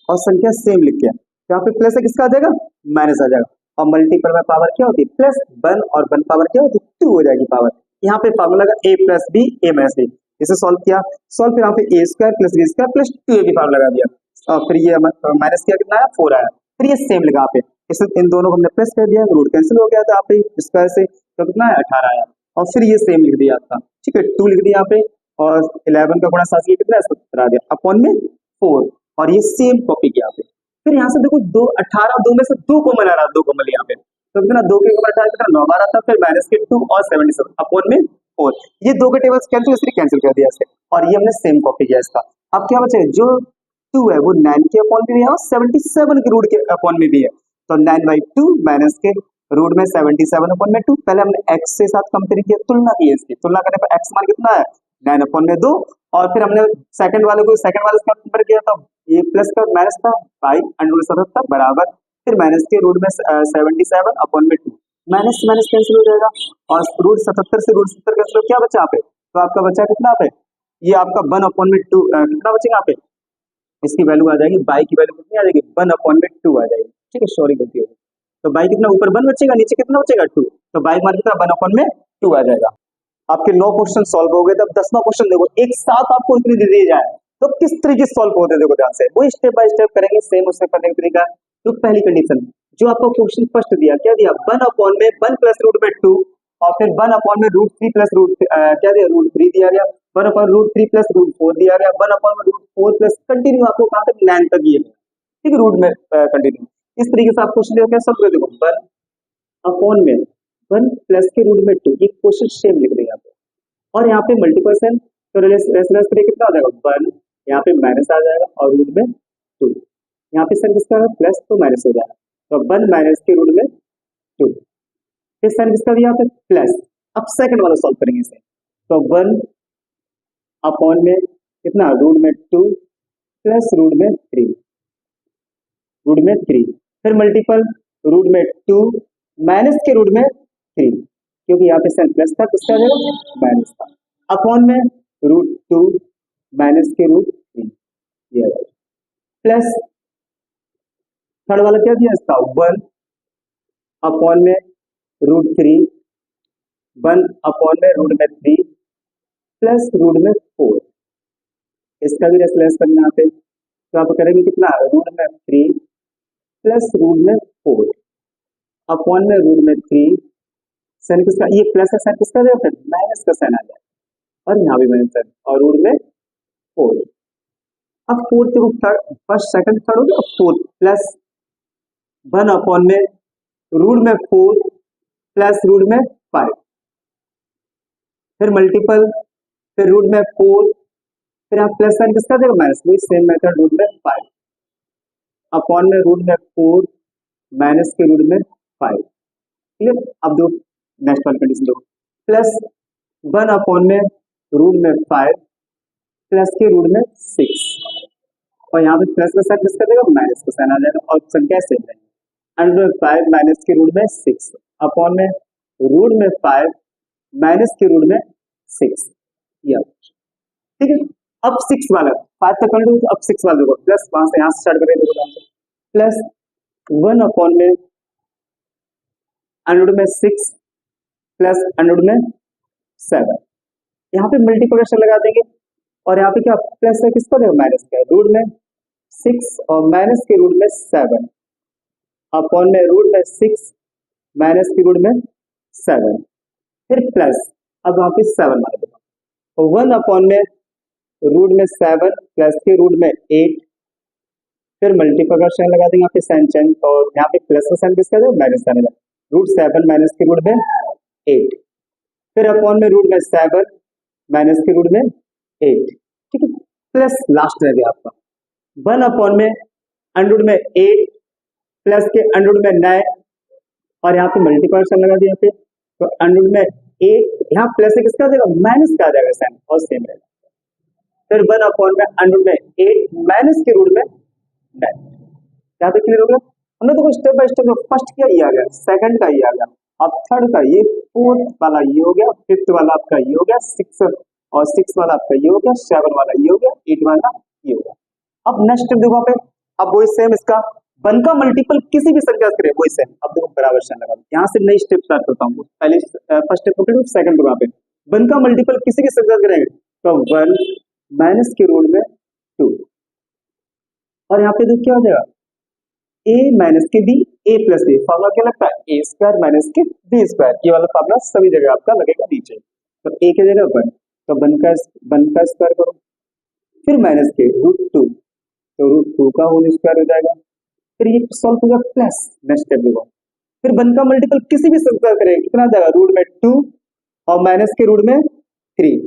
और संख्या सेम लिख के यहाँ पे प्लस है किसका आ जाएगा माइनस आ जाएगा, और मल्टीपल में पावर क्या होती है प्लस 1 और 1 पावर क्या होती है 2 हो जाएगी पावर। यहाँ पे फार्मूला लगा a plus B a minus B, इसे सॉल्व किया, सॉल्व फिर यहाँ पे a square plus B square plus 2ab formula लगा दिया और फिर ये माइनस किया कितना आया 4 आया, फिर ये सेम लगा पे इसे इन दोनों को हमने प्लस कर दिया, रूट कैंसिल हो गया था यहाँ पे स्क्वायर से तो कितना है 18 आया और फिर ये सेम लिख दिया आपका, ठीक है 2 लिख दिया यहाँ पे और 11 का गुणा 7 कितना है 17 आ गया अपॉन में 4 और ये सेम कॉपी किया यहाँ पे। फिर यहाँ से देखो 2 18 2 में से 2 कॉमन आ रहा है, 2 कॉमन यहाँ पे तो कितना 2 के कॉमन 18 कितना 9 बार आता है, फिर माइनस के 2 और 77 अपॉन में 4, ये 2 के टेबल्स कैंसिल इसलिए कैंसिल कर दिया इससे और ये हमने सेम कॉपी किया इसका। अब क्या बचेगा जो 2 है वो 9 के अपॉन में भी है और 77 के रूट के अपॉन में भी है, तो 9/2 माइनस के रूट में 77 अपॉन में 2, पहले हमने x के साथ कंपेयर किया, तुलना की है, इसकी तुलना करने पर x मान कितना है 9 अपॉन में 2 और फिर हमने सेकंड वाले को सेकंड वाले से कंपेयर किया तो ये प्लस का माइनस था y अंडर 77 बराबर फिर माइनस के रूट में 77 अपॉन में 2, माइनस से माइनस कैंसिल हो जाएगा और रूट 77 से रूट 70 कैंसिल हो, क्या बचा यहाँ पे तो आपका बचा कितना पे ये आपका 1 अपॉन में 2 कितना बचेगा यहाँ पे इसकी वैल्यू आ जाएगी y की वैल्यू कितनी आ जाएगी 1 अपॉन में 2 आ जाएगी, ठीक है सॉरी गलती हो गई। तो बाई कितना ऊपर 1 बचेगा, नीचे कितना बचेगा 2, तो बाई मान कितना 1/2 आ जाएगा। आपके 9 क्वेश्चन सॉल्व हो गए। तब 10वां क्वेश्चन देखो, एक साथ आपको इतने दे दिए जाए तो किस तरीके से सॉल्व होते हैं, देखो ध्यान से, वो स्टेप बाय स्टेप करेंगे, सेम उससे करने का तरीका। तो पहली कंडीशन जो आपको क्वेश्चन फर्स्ट दिया, क्या दिया, 1/1 प्लस रूट में 2, और फिर 1/√3 प्लस रूट क्या दिया, √3 दिया गया, 1/√3 प्लस √4 दिया गया, 1/√4 प्लस कंटिन्यू आपको कहां तक 9 तक दिए, ठीक है, रूट में कंटिन्यू। इस तरीके से आप क्वेश्चन देखो, सब देखो 1/1 प्लस के रूट में 2, ये क्वेश्चन सेम लिख देंगे आप, और यहाँ पे मल्टीप्लिकेशन तो रेस पे कितना आ जाएगा 1, यहाँ पे माइनस आ जाएगा और रूट में 2, यहाँ पे सर किसका प्लस तो माइनस हो जाएगा, तो 1 माइनस के रूट में 2, फिर सर किसका दिया पे प्लस। अब सेकंड वाला सॉल्व करेंगे इसे, तो 1/में कितना रूट में 2 प्लस रूट में 3, फिर मल्टीपल रूट में 2 माइनस के रूट में 3, क्योंकि यहाँ पे साइन प्लस था, किसका जाएगा माइनस था, अपॉन में √2 माइनस के √3 दिया जाएगा, प्लस थर्ड वाला क्या दिया इसका 1/में √3, 1/√3 प्लस रूट में 4, इसका भी रेफरेंस करना यहाँ पे, तो आप करेंगे कितना √3 प्लस रूट में 4 अपॉन में √3, साइन किसका, ये प्लस का साइन किसका जाएगा, माइनस का साइन आ जाएगा, और यहाँ भी माइनस साइन, और रूट में 4। अब फोर्थ को फर्स्ट सेकंड थर्ड हो गया, 4 प्लस 1/में रूट में 4 प्लस रूट में 5, फिर मल्टीपल, फिर रूट में 4, फिर आप प्लस साइन किसका देगा माइनस, वही सेम मेथड रूट में 5 अपॉन में रूट में 4 माइनस के रूट में 5, ठीक है। अब दो नेक्स्ट वाली कंडीशन दो, प्लस 1/में रूट में 5 प्लस के रूट में 6, और यहाँ पे प्लस का साइन किसका देगा माइनस का साइन आ जाएगा, और संख्या सेम है, अंडर 5 माइनस के रूट में 6 अपॉन में रूट में 5 माइनस के रूट में 6, ठीक है। अब 6 वाला 5 तक कर दो, अब 6 वाला देखो, प्लस वहां से यहाँ से स्टार्ट करेंगे, प्लस 1/में अंडर में 6 प्लस अंडर में 7, यहाँ पे मल्टीप्लिकेशन लगा देंगे, और यहाँ पे क्या प्लस है किसका देगा माइनस का, रूट में 6 और माइनस के रूट में 7 अपॉन में रूट में 6 माइनस के रूट में 7, फिर प्लस, अब वहां पे 7 मान देगा, 1/में रूट में 7 प्लस के रूट में 8, फिर मल्टीप्लिकेशन लगा देंगे, यहाँ पे साइन चेंज, और यहाँ पे प्लस का साइन किसका देगा माइनस का देगा, √7 माइनस के रूट में 8, फिर अपॉन में रूट में 7 माइनस के रूट में 8, ठीक है, प्लस लास्ट रह गया आपका 1/में अंडर में 8 प्लस के अंडर में 9, और यहाँ पे मल्टीप्लिकेशन लगा दिया, यहाँ पे तो अंडर में 8, यहाँ प्लस है किसका देगा माइनस का आ जाएगा साइन, और सेम रहेगा, फिर 1/में अंडर में 8 माइनस के रूट में 9, यहाँ पे क्लियर हो गया। हमने तो स्टेप बाय स्टेप, फर्स्ट का ये आ गया, सेकंड का ये आ गया, अब थर्ड का ये, फोर्थ वाला ये हो गया, फिफ्थ वाला आपका ये हो गया, 6 और 6 वाला आपका ये हो गया, 7 वाला ये हो गया, 8 वाला ये हो गया। अब नेक्स्ट स्टेप देखो, पे अब वही सेम इसका 1 का मल्टीपल किसी भी संख्या से करें, वही सेम, अब देखो बराबर साइन लगा, यहाँ से नई स्टेप स्टार्ट करता हूँ, पहले फर्स्ट स्टेप को सेकंड को, यहाँ पे 1 का मल्टीपल किसी की संख्या से करेंगे, तो 1 माइनस के रूट में 2, और यहाँ पे देखो क्या हो जाएगा a माइनस के b, a plus b, formula क्या लगता है a² माइनस के b², ये वाला फॉर्मूला सभी जगह आपका लगेगा नीचे, तो a की जगह 1, तो 1 का स्क्वायर करो, फिर माइनस के √2, तो √2 का होल स्क्वायर हो जाएगा, फिर ये सॉल्व होगा प्लस, नेक्स्ट स्टेप देखो, फिर 1 का मल्टीपल किसी भी संख्या करें कितना जाएगा, रूट में 2 और माइनस के रूट में 3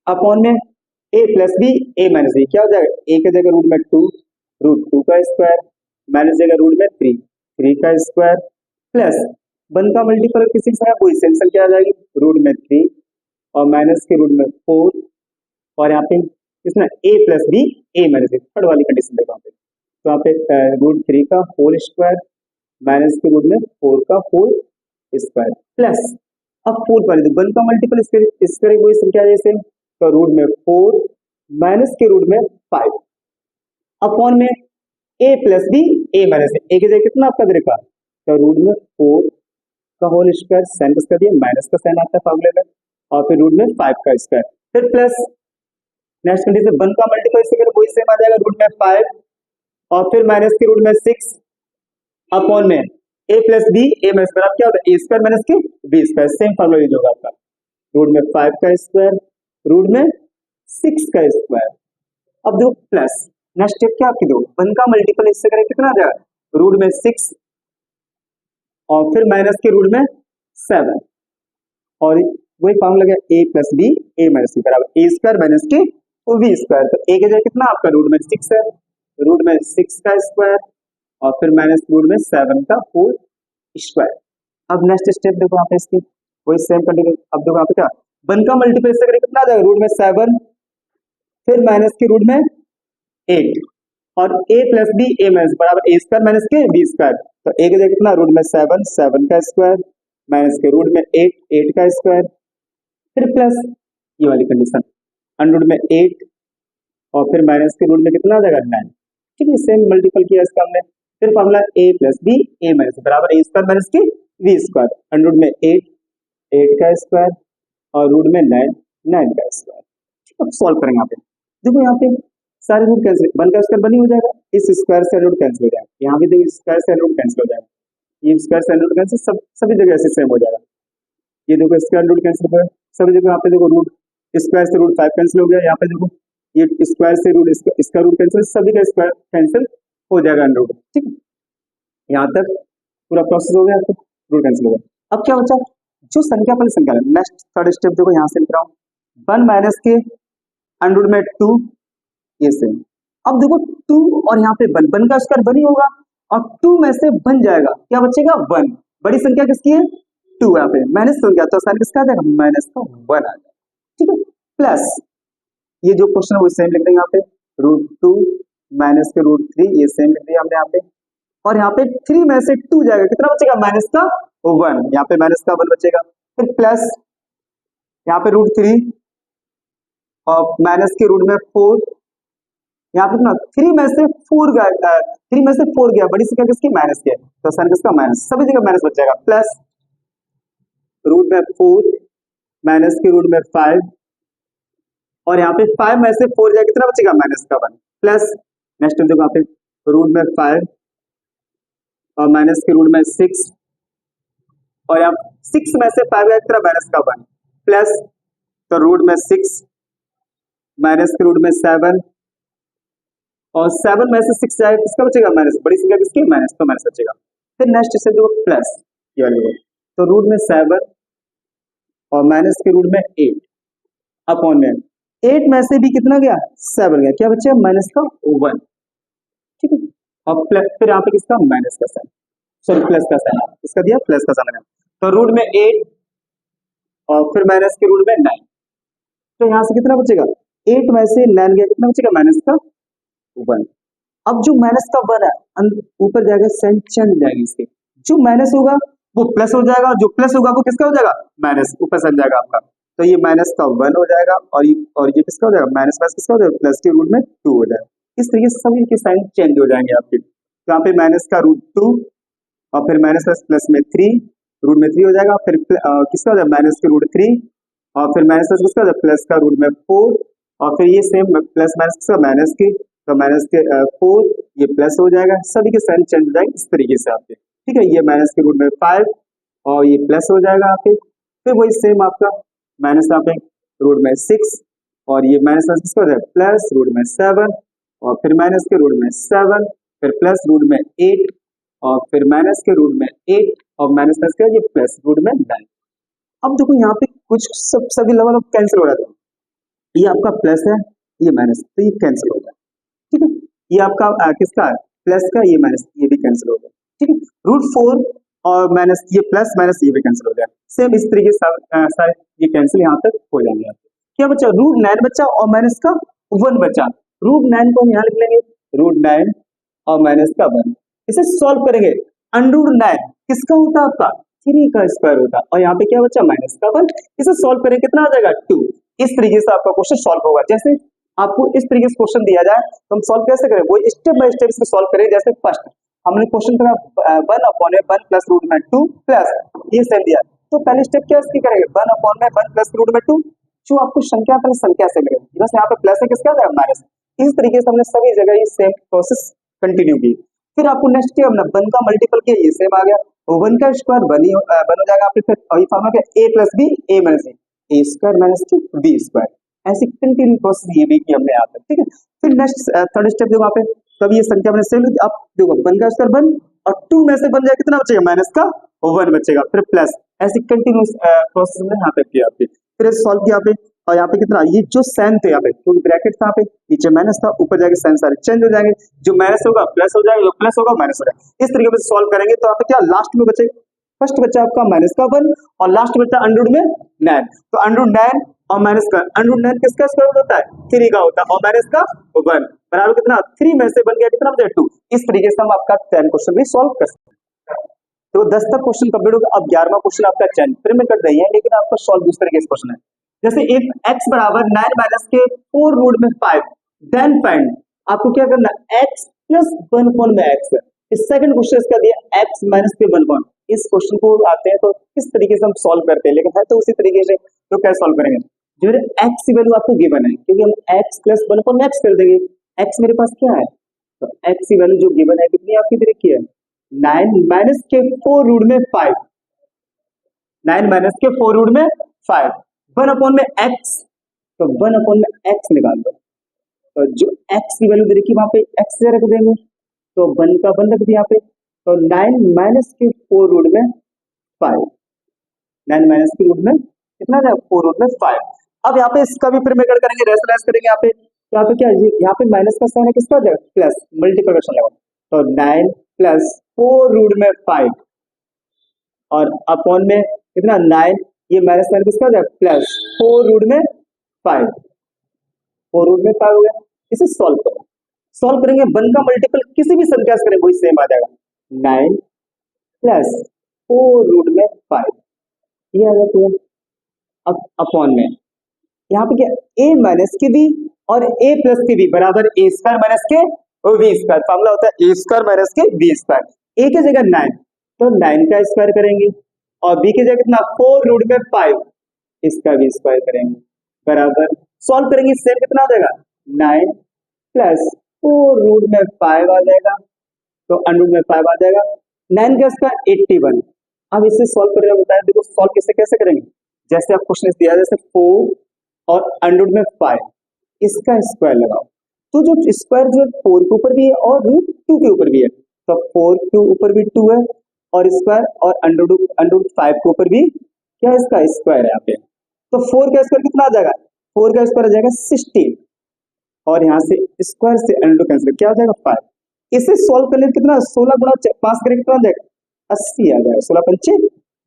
अपॉन में a plus b, a minus b, क्या हो जाएगा a की जगह रूट में 2, √2 का स्क्वायर माइनस जगह रूट में 3 का स्क्वायर, प्लस 1 का मल्टीपल किसी से कोई सेम संख्या आ जाएगी, रूट में 3 और माइनस के रूट में 4, और यहाँ पे इसमें a plus b, a minus b, third वाली कंडीशन देखो यहाँ पे, तो यहाँ पे √3 का होल स्क्वायर माइनस के रूट में 4 का होल स्क्वायर, प्लस अब 4 वाली 1 का मल्टीपल इस तरह कोई संख्या जैसे, तो रूट में 4 माइनस के रूट में 5 अपॉन में a plus b, a minus b, a की जगह कितना आपका देखा तो रूट में 4 का होल स्क्वायर, साइन किसका दिया, माइनस का साइन आता है फॉर्मूले में, और फिर रूट में 5 का स्क्वायर, फिर प्लस नेक्स्ट कंडीशन 1 का मल्टीप्लाई इससे करें वही सेम आ जाएगा, रूट में 5 और फिर माइनस के रूट में 6 अपॉन में a plus B A minus बराबर क्या होता है, ए स्क्वायर माइनस के B square, same formula use होगा आपका, रूट में 5 का स्क्वायर रूट में 6 का स्क्वायर। अब देखो प्लस नेक्स्ट स्टेप क्या आपकी, दो 1 का मल्टीपल इससे करें कितना आ जाएगा, रूट में 6 और फिर माइनस के रूट में 7 और वही फॉर्मूला गया a plus B A minus B बराबर ए स्क्वायर माइनस के बी स्क्वायर, तो a के जगह कितना आपका रूट में 6 है, रूट में 6 का स्क्वायर और फिर माइनस रूट में 7 का होल स्क्वायर। अब नेक्स्ट स्टेप देखो यहाँ पे इसकी वही सेम कंडीशन, अब देखो यहाँ पे क्या 1 का मल्टीपल इससे करें कितना आ जाएगा, रूट में 7 फिर माइनस के रूट में 8 और a plus B A minus बराबर ए स्क्वायर माइनस के बी स्क्वायर, तो a के जगह कितना रूट में 7 का स्क्वायर माइनस के रूट में 8 का स्क्वायर, फिर प्लस ये वाली कंडीशन अंडर रूट में 8 और फिर माइनस के रूट में कितना आ जाएगा 9, ठीक है सेम मल्टीपल किया इसका हमने, फिर formula a plus B A minus बराबर ए स्क्वायर माइनस के बी स्क्वायर, अंडर रूट में 8 का स्क्वायर और रूट में 9 का स्क्वायर। अब सॉल्व करेंगे यहाँ पे, देखो यहाँ पे सारे रूट कैंसिल, 1 का स्क्वायर 1 ही हो जाएगा, इस स्क्वायर से रूट कैंसिल हो जाएगा, यहाँ भी देखिए स्क्वायर से रूट कैंसिल हो जाएगा, ये स्क्वायर से रूट कैंसिल सब सभी जगह ऐसे सेम हो जाएगा, ये देखो स्क्वायर रूट कैंसिल हो गया सभी जगह, यहाँ पे देखो रूट स्क्वायर से रूट 5 कैंसिल हो गया, यहाँ पे देखो ये स्क्वायर से रूट इसका रूट कैंसिल, सभी का स्क्वायर कैंसिल हो जाएगा अंडर रूट, ठीक है यहाँ तक पूरा प्रोसेस हो गया, आपको रूट कैंसिल हो गया। अब क्या बचा, जो संख्या वाली संख्या है, नेक्स्ट थर्ड स्टेप देखो यहाँ से लिख रहा हूँ 1 माइनस के अंडर रूट में 2 ये सेम, अब देखो 2 और यहाँ पे 1 का स्क्वायर 1 ही होगा और 2 में से बन जाएगा क्या बचेगा 1, बड़ी संख्या किसकी है 2, यहाँ पे माइनस संख्या तो साइन किसका आ जाएगा माइनस का 1 आ जाएगा, ठीक है प्लस ये जो क्वेश्चन है वो सेम लिख देंगे यहाँ पे, रूट 2 माइनस के रूट 3 ये सेम लिख दिया हमने यहाँ पे, और यहाँ पे 3 में से 2 जाएगा कितना बचेगा माइनस का 1, यहाँ पे माइनस का 1 बचेगा, फिर प्लस यहाँ पे रूट 3 और माइनस के रूट में 4, यहाँ पे कितना 3 में से 4 गया, 3 में से 4 गया, बड़ी संख्या किसकी माइनस की है, तो साइन किसका माइनस, सभी जगह माइनस बच जाएगा, प्लस रूट में 4 माइनस के रूट में 5 और यहाँ पे 5 में से 4 जाएगा कितना बचेगा माइनस का 1, प्लस नेक्स्ट देखो यहाँ पे रूट में 5 और माइनस के रूट में 6 और यहाँ 6 में से 5 गया कितना माइनस का 1, प्लस तो रूट में 6 माइनस के रूट में 7 और 7 में से 6 जाएगा किसका बचेगा माइनस, बड़ी संख्या किसकी माइनस, तो माइनस बचेगा, फिर नेक्स्ट से देखो प्लस ये वाली, तो रूट में 7 और माइनस के रूट में 8 अपॉन में 8 में से भी कितना गया 7 गया, क्या बच्चे माइनस का 1, ठीक है और प्लस फिर यहाँ पे किसका माइनस का साइन, सॉरी प्लस का साइन इसका दिया, प्लस का साइन, तो रूट में 8 और फिर माइनस के रूट में 9, तो यहाँ से कितना बचेगा 8 में से 9 गया कितना बचेगा माइनस का 1, अब जो माइनस का 1 है ऊपर जाएगा साइन चेंज हो जाएगी इसकी, जो माइनस होगा वो प्लस हो जाएगा, जो प्लस होगा वो किसका हो जाएगा माइनस, ऊपर साइन जाएगा आपका, तो ये माइनस का 1 हो जाएगा और ये किसका हो जाएगा माइनस प्लस किसका हो जाएगा प्लस के रूट में 2 हो जाएगा, इस तरीके से सभी के साइन चेंज हो जाएंगे आपके, तो यहाँ पे माइनस का रूट 2 और फिर माइनस प्लस में 3 रूट में 3 हो जाएगा, फिर किसका हो जाएगा माइनस के रूट 3 और फिर माइनस प्लस किसका हो जाएगा प्लस का रूट में 4 और फिर ये सेम प्लस माइनस किसका माइनस के, तो माइनस के 4 ये प्लस हो जाएगा, सभी के साइन चेंज हो जाएंगे इस तरीके से आपके, ठीक है ये माइनस के रूट में 5 और ये प्लस हो जाएगा आपके, फिर वही सेम आपका माइनस यहाँ पे रूट में 6 और ये माइनस किसका हो जाएगा प्लस रूट में 7 और फिर माइनस के रूट में 7 फिर प्लस रूट में 8 और फिर माइनस के रूट में 8 और माइनस प्लस का ये प्लस रूट में 9। अब देखो यहाँ पे कुछ सभी लेवल कैंसिल हो रहा था, ये आपका प्लस है ये माइनस, तो ये कैंसिल हो गया, ठीक है ये आपका किसका है प्लस का, ये माइनस ये भी कैंसिल हो गया, ठीक है रूट 4 और माइनस ये प्लस माइनस ये भी कैंसिल हो गया, सेम इस तरीके से सारे ये कैंसिल यहाँ तक हो जाएंगे आपके, क्या बचा रूट 9 बचा और माइनस का 1 बचा, रूट 9 को हम यहाँ लिख लेंगे रूट 9 और माइनस का 1, इसे सॉल्व करेंगे अंडर रूट 9 किसका होता है आपका 3 का स्क्वायर होता है और यहाँ पे क्या बचा माइनस का 1, इसे सॉल्व करेंगे कितना आ जाएगा 2, इस तरीके से आपका क्वेश्चन सॉल्व होगा। जैसे आपको इस तरीके से क्वेश्चन दिया जाए तो हम सॉल्व कैसे करें, वो स्टेप बाय स्टेप इसको सॉल्व करें, जैसे फर्स्ट हमने क्वेश्चन करा 1/1 प्लस ये सेम दिया, तो पहले स्टेप क्या इसकी करेंगे 1/1 प्लस रूट में 2, जो आपको संख्या पर संख्या से मिलेगी, बस यहाँ पे प्लस है किसका जाएगा माइनस। इस तरीके से हमने सभी जगह ये सेम प्रोसेस कंटिन्यू की। फिर आपको नेक्स्ट क्या हमने 1 का मल्टीपल किया, ये सेम आ गया, 1 का स्क्वायर 1 हो जाएगा आपके, फिर वही फॉर्मूला क्या a plus B a minus A square minus 2 b square, ऐसी कंटिन्यू प्रोसेस ये भी की हमने यहाँ पे, ठीक है। फिर नेक्स्ट थर्ड स्टेप देखो यहाँ पे, तब ये संख्या मैंने सेम, अब देखो 1 का स्क्वायर 1 और 2 में से बन जाए कितना बचेगा माइनस का 1 बचेगा, फिर प्लस, ऐसी कंटिन्यूस प्रोसेस में यहाँ पे किया आपके। फिर सॉल्व किया पे, और यहाँ पे कितना ये जो साइन थे यहाँ पे, क्योंकि ब्रैकेट था यहाँ पे, नीचे माइनस था, ऊपर जाके साइन सारे चेंज हो जाएंगे, जो माइनस होगा प्लस हो जाएगा, जो प्लस होगा माइनस हो जाएगा। इस तरीके से सॉल्व करेंगे तो यहाँ पे क्या लास्ट में बचेगा, फर्स्ट बचा आपका माइनस का 1 और लास्ट बचा अंडर में 9, तो अंडर 9 और माइनस का अंडर 9 किसका स्क्वायर रूट होता है 3 का होता है, और माइनस का 1 बराबर कितना 3 में से बन गया कितना बचा 2। इस तरीके से हम आपका 10 क्वेश्चन भी सॉल्व कर सकते हैं। तो 10 तक क्वेश्चन कंप्लीट हो गया। अब 11वां क्वेश्चन आपका चेंज फिर में कर रही है, लेकिन आपका सॉल्व दूसरे तरीके से क्वेश्चन है, जैसे इफ x बराबर 9 माइनस के 4 रूट में 5 देन फाइंड, आपको क्या करना x प्लस 1 अपॉन में x। इस सेकंड क्वेश्चन इसका दिया x माइनस के 1 अपॉन, इस क्वेश्चन को आते हैं तो किस तरीके से हम सॉल्व करते हैं, लेकिन है तो उसी तरीके से, तो कैसे सॉल्व करेंगे, जो x की वैल्यू आपको गिवन है, क्योंकि हम x प्लस 1 अपॉन x कर देंगे, x मेरे पास क्या है, तो x की वैल्यू जो गिवन है कितनी आपकी तरीके है 9 माइनस के 4 रूट में 5, 9 माइनस के 4 रूट में 5, 1 अपॉन में x, तो 1 अपॉन में x निकाल दो, तो जो x की वैल्यू देखिए वहां पे x से रख देंगे, तो 1 का 1 रख दिया यहाँ पे, तो 9 माइनस के 4 रूट में 5, 9 माइनस के रूट में कितना है 4 रूट में 5। अब यहाँ पे इसका भी प्रीमेकर करेंगे, रेशनलाइज करेंगे, यहाँ पे क्या है, यहाँ पे माइनस का साइन है किसका जाएगा प्लस, मल्टीप्लिकेशन लगा, तो 9 प्लस 4 रूट में 5 और अपॉन में कितना 9, ये माइनस साइन किसका जाएगा प्लस 4 रूट में 5, 4 रूट में 5 हो गया। इसे सॉल्व करो, सॉल्व करेंगे 1 का मल्टीपल किसी भी संख्या से करेंगे वही सेम आ जाएगा, 9 प्लस 4 रूट में 5, ये आ जाता है। अब अपॉन में यहाँ पे क्या a माइनस के b और a प्लस के b बराबर a स्क्वायर माइनस के b स्क्वायर, फॉर्मूला होता है a स्क्वायर माइनस के b स्क्वायर, a की जगह 9 तो 9 का स्क्वायर करेंगे, और b की जगह कितना 4 रूट में 5 इसका भी स्क्वायर करेंगे, बराबर सॉल्व करेंगे सेम कितना आ जाएगा 9 प्लस 4 रूट में 5 आ जाएगा, तो अंडर में 5 आ जाएगा, 9 का स्क्वायर 81। अब इसे सॉल्व करने में बताया, देखो सॉल्व कैसे करेंगे, जैसे आप क्वेश्चन दिया जैसे 4 और अंडर में 5 इसका स्क्वायर लगाओ, तो जो स्क्वायर जो 4 के ऊपर भी है और रूट 2 के ऊपर भी है, तो 4 के ऊपर भी 2 है और स्क्वायर, और अंडर 5 के ऊपर भी क्या इसका स्क्वायर है यहाँ पे, तो 4 का स्क्वायर कितना आ जाएगा, 4 का स्क्वायर आ जाएगा 16, और यहाँ से स्क्वायर से अंडर कैंसिल क्या आ जाएगा 5। इसे सॉल्व करने कितना 16 गुणा 5 करेंगे कितना आ जाएगा 80 आ जाएगा, 16 पंचे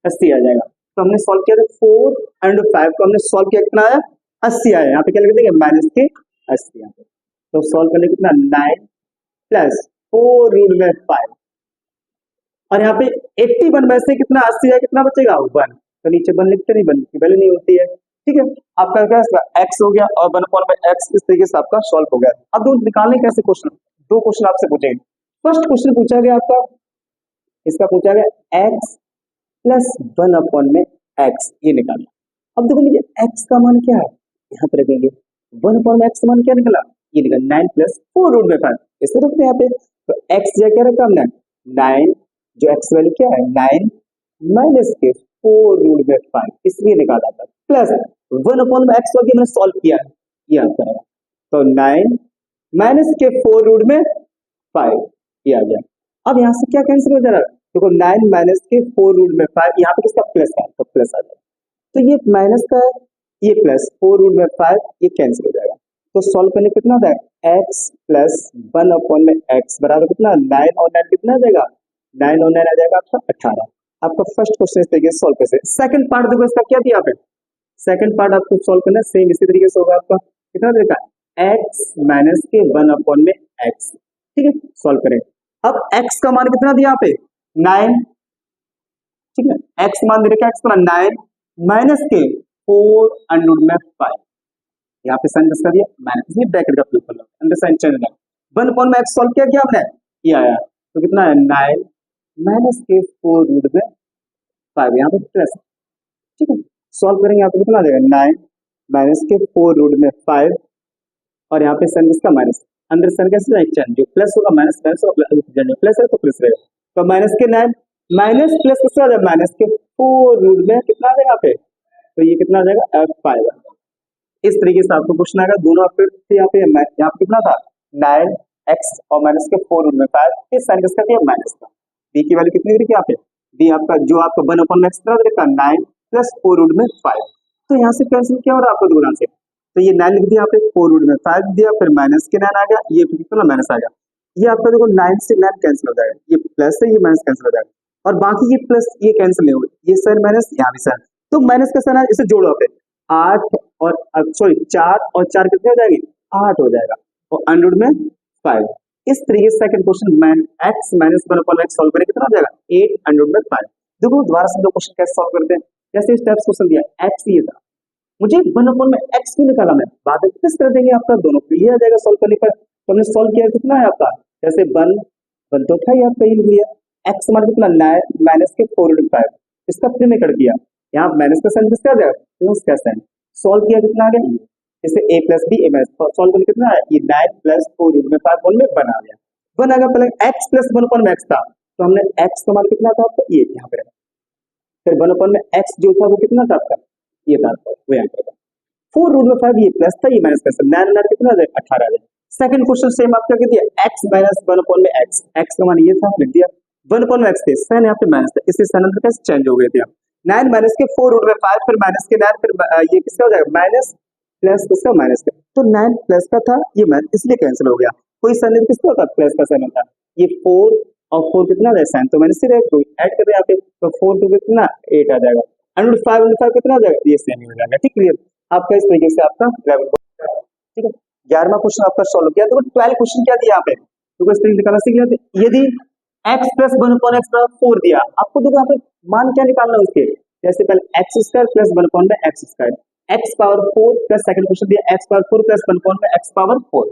80 आ जाएगा। तो हमने सॉल्व किया 4 अंडर 5 को हमने सॉल्व किया कितना आया 80 आया, यहाँ पे क्या लिख देंगे माइनस के 80 आया, तो सॉल्व करने कितना 9 प्लस 4 रूट में 5, और यहाँ पे 81 में से कितना 80 है कितना बचेगा 1, तो नीचे 1 लिखते नहीं, 1 की वैल्यू नहीं होती है, ठीक है। आपका क्या x हो गया और 1 अपॉन में x, इस तरीके से आपका सॉल्व हो गया। अब दो निकालने कैसे क्वेश्चन, 2 क्वेश्चन आपसे पूछेंगे। फर्स्ट क्वेश्चन पूछा गया आपका, इसका पूछा गया x प्लस 1 अपॉन में x, ये निकालना। अब देखो मुझे x का मान क्या है, यहाँ पे रखेंगे 1 अपॉन में x का मान क्या निकला, ये निकला 9 प्लस 4 रूट में 5, इसे रखते हैं यहाँ पे, तो x जो क्या रखा हमने 9, जो x वैल्यू क्या है 9 माइनस के 4 रूट में 5, इसलिए निकाला था, प्लस 1 अपॉन में x मैंने सॉल्व किया, ये आंसर है, तो 9 माइनस के 4 रूट में 5, ये आ गया। अब यहाँ से क्या कैंसिल हो जा रहा है, देखो 9 माइनस के 4 रूट में 5, यहाँ पे किसका प्लस है, तो प्लस आ जाएगा, तो ये माइनस का ये प्लस 4 रूट में 5 ये कैंसिल हो जाएगा, तो सॉल्व करने कितना आता है x प्लस 1 अपॉन में x बराबर कितना 9 और 9 कितना आ जाएगा 9 और 9 आ जाएगा आपका 18। आपका फर्स्ट क्वेश्चन इस तरीके से सॉल्व कैसे। सेकंड पार्ट देखो इसका क्या दिया पे, सेकंड पार्ट आपको सॉल्व करना है सेम इसी तरीके से होगा, आपका कितना देखा x माइनस के 1 अपॉन में x, ठीक है सॉल्व करें। अब x का मान कितना दिया यहाँ पे 9, ठीक है, x मान दे रखा है x का 9 माइनस के 4 अंडर में 5, यहाँ पे साइन किसका दिया माइनस, ये ब्रैकेट का प्रयोग करना, अंडर साइन चेंज करना, 1 अपॉन में x सॉल्व किया हमने, ये आया तो कितना है 9 माइनस के 4 रूट में 5, यहाँ पे प्लस, ठीक है। सॉल्व करेंगे यहाँ पे कितना आ जाएगा 9 माइनस के 4 रूट में 5, और यहाँ पे सन किसका माइनस, अंदर सन कैसे एक्सचेंज, जो प्लस होगा माइनस माइनस होगा प्लस है तो प्लस रहेगा, तो माइनस के 9 माइनस प्लस किसका आ जाएगा माइनस के 4 रूट में कितना आ जाएगा यहाँ पे, तो ये कितना आ जाएगा F5। इस तरीके से आपको क्वेश्चन आएगा, दोनों आपके यहाँ पे कितना था 9x और माइनस के 4 रूट में 5, इस साइन किसका दिया माइनस का, b की वैल्यू कितनी रखी यहाँ पे, b आपका जो आपका 1/x रखा 9 प्लस 4 रूट में 5, तो यहाँ से कैंसिल क्या हो रहा है आपको दोनों से, तो ये 9 लिख दिया यहाँ पे, 4 रूट में 5 दिया, फिर माइनस के 9 आ गया, ये कितना माइनस आ गया, ये आपका देखो 9 से 9 कैंसिल हो जाएगा, ये प्लस है ये माइनस कैंसिल हो जाएगा, और बाकी ये प्लस ये कैंसिल नहीं होगा, ये साइन माइनस यहाँ भी साइन, तो माइनस का साइन है, इसे जोड़ो पे 8 और सॉरी 4 और 4 कितने हो जाएगी 8 हो जाएगा, और अंडर में 5। इस तरीके से second question x minus 1/x solve करें कितना हो जाएगा 8 अंडर में 5। देखो दोबारा से दो क्वेश्चन कैसे सॉल्व करते हैं, जैसे इस टाइप क्वेश्चन दिया x ये था, मुझे 1/x क्यों निकाला, मैं बाद में किस तरह देंगे आपका दोनों को, ये आ जाएगा सॉल्व करने पर, तो हमने सॉल्व किया कितना है आपका, जैसे 1 तो था ये आपका ये लिया, x हमारा कितना 9 माइनस के 4 रूट 5, इसका फिर में कर दिया, यहाँ माइनस का साइन किसका आ जाएगा प्लस का साइन, सॉल्व किया कितना आ गया, जैसे a plus B A minus solve करके कितना है ये 9 प्लस 4 रूट में 5 1 में बना गया, बन आ गया, पहले x प्लस 1/x था, तो हमने x का मान कितना था आपका ये यहाँ पे, फिर 1/x जो था वो कितना था आपका ये था आपका वो यहाँ पे, 4 रूट में 5 ये प्लस था ये माइनस का, 9 9 कितना आ जाएगा 18 आ जाएगा। सेकंड क्वेश्चन सेम आपका क्या दिया x माइनस 1/x, x का मान ये था लिख दिया, 1/x थे साइन यहाँ पे माइनस था, इससे साइन अंदर कैसे चेंज हो गए थे, 9 माइनस के 4 रूट में 5 फिर माइनस के 9 फिर ये किसका हो जाएगा माइनस प्लस किसका माइनस का, तो 9 प्लस का था ये माइनस इसलिए कैंसिल हो गया, कोई साइन किसका होता प्लस का साइन होता, ये 4 और 4 कितना है साइन तो माइनस ही रहेगा, कोई ऐड कर रहे हैं यहाँ पे, तो 4 टू कितना 8 आ जाएगा, अंडर 5 कितना आ जाएगा ये सेम हो जाएगा, ठीक क्लियर आपका, इस तरीके से आपका ठीक है। 11वां क्वेश्चन आपका सॉल्व किया, देखो 12 क्वेश्चन क्या दिया यहाँ पे, तो इस तरीके निकालना सीख लिया, यदि x प्लस 1/x 4 दिया आपको, देखो यहाँ पे मान क्या निकालना है उसके, जैसे पहले x square plus 1/x square, x power 4 plus second question दिया x power 4 plus 1/x power 4,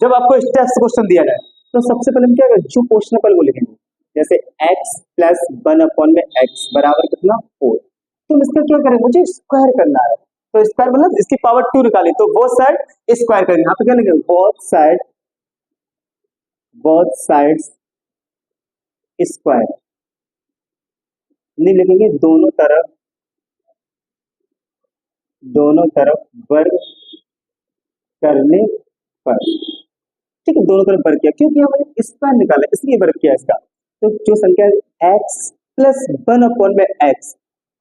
जब आपको इस टाइप से क्वेश्चन दिया जाए तो सबसे पहले हम क्या करें जो क्वेश्चन पहले वो लिखेंगे, जैसे x प्लस 1/x बराबर कितना 4, तो इसका क्या करें मुझे स्क्वायर करना है, तो स्क्वायर मतलब इसकी पावर 2 निकाली, तो बोथ साइड स्क्वायर करेंगे, यहाँ पे क्या लिखेंगे बोथ साइड्स स्क्वायर, नहीं लिखेंगे दोनों तरफ वर्ग करने पर, ठीक है दोनों तरफ वर्ग किया क्योंकि हमें स्क्वायर निकाला इसलिए वर्ग किया इसका, तो जो संख्या है x प्लस 1/x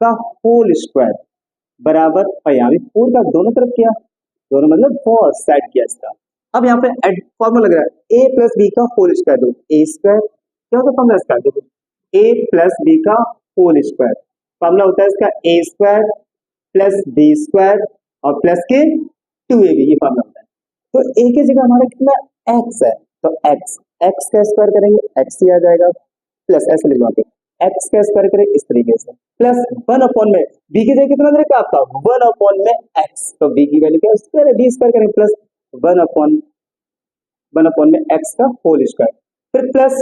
का होल स्क्वायर बराबर, और यहाँ भी 4 का दोनों तरफ किया, दोनों मतलब बोथ साइड किया इसका। अब यहाँ पे फॉर्मूला लग रहा है a प्लस बी का होल स्क्वायर, दो a स्क्वायर क्या होता है फॉर्मूला इसका, देखो a प्लस बी का होल स्क्वायर, फॉर्मूला होता है इसका a square plus B square और प्लस के 2ab, ये फॉर्मूला होता है। तो a की जगह हमारा कितना x है, तो x का स्क्वायर करेंगे x ही आ जाएगा, प्लस ऐसे लिखवा के x का स्क्वायर करें इस तरीके से, प्लस 1 में b की जगह कितना रहेगा आपका 1 में x, तो b की वैल्यू क्या स्क्वायर है b स्क्वायर करेंगे, प्लस 1 में x का होल स्क्वायर, फिर प्लस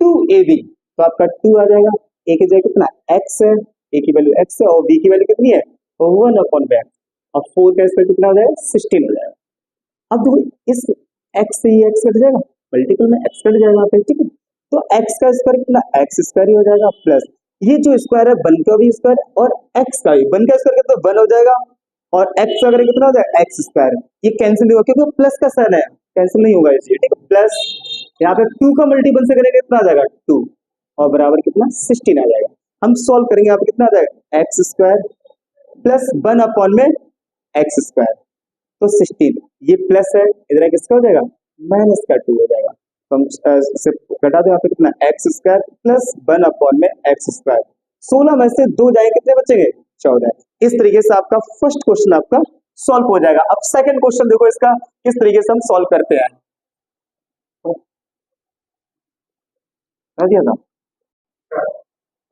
2ab, तो आपका 2 आ जाएगा, a की जगह कितना x है, a की वैल्यू x है और b की वैल्यू कितनी है 1/x, और 4 का स्क्वायर कितना हो जाएगा 16 हो जाएगा। अब देखो इस x से ये x कट जाएगा, मल्टीपल में x कट जाएगा यहाँ पे, ठीक है, तो x का स्क्वायर कितना x स्क्वायर ही हो जाएगा, प्लस ये जो स्क्वायर है 1 का भी स्क्वायर और x का भी, 1 का स्क्वायर कितना 1 हो जाएगा और x का कितना हो जाएगा x स्क्वायर, ये कैंसिल नहीं होगा क्योंकि प्लस का साइन है, कैंसिल नहीं होगा इसलिए, ठीक है, प्लस यहाँ पे 2 का मल्टीपल से करेंगे कितना आ जाएगा 2 और बराबर कितना 16 आ जाएगा। हम सॉल्व करेंगे यहाँ पे कितना आ जाएगा x स्क्वायर प्लस 1 में x स्क्वायर, तो 16 ये प्लस है इधर किसका हो जाएगा माइनस का 2 हो जाएगा, तो हम से घटा दो यहाँ पे कितना x स्क्वायर प्लस 1 में x स्क्वायर, 16 में से 2 जाएंगे कितने बचेंगे 14। इस तरीके से आपका फर्स्ट क्वेश्चन आपका सॉल्व हो जाएगा। अब सेकंड क्वेश्चन देखो इसका किस तरीके से हम सॉल्व करते हैं, दिया था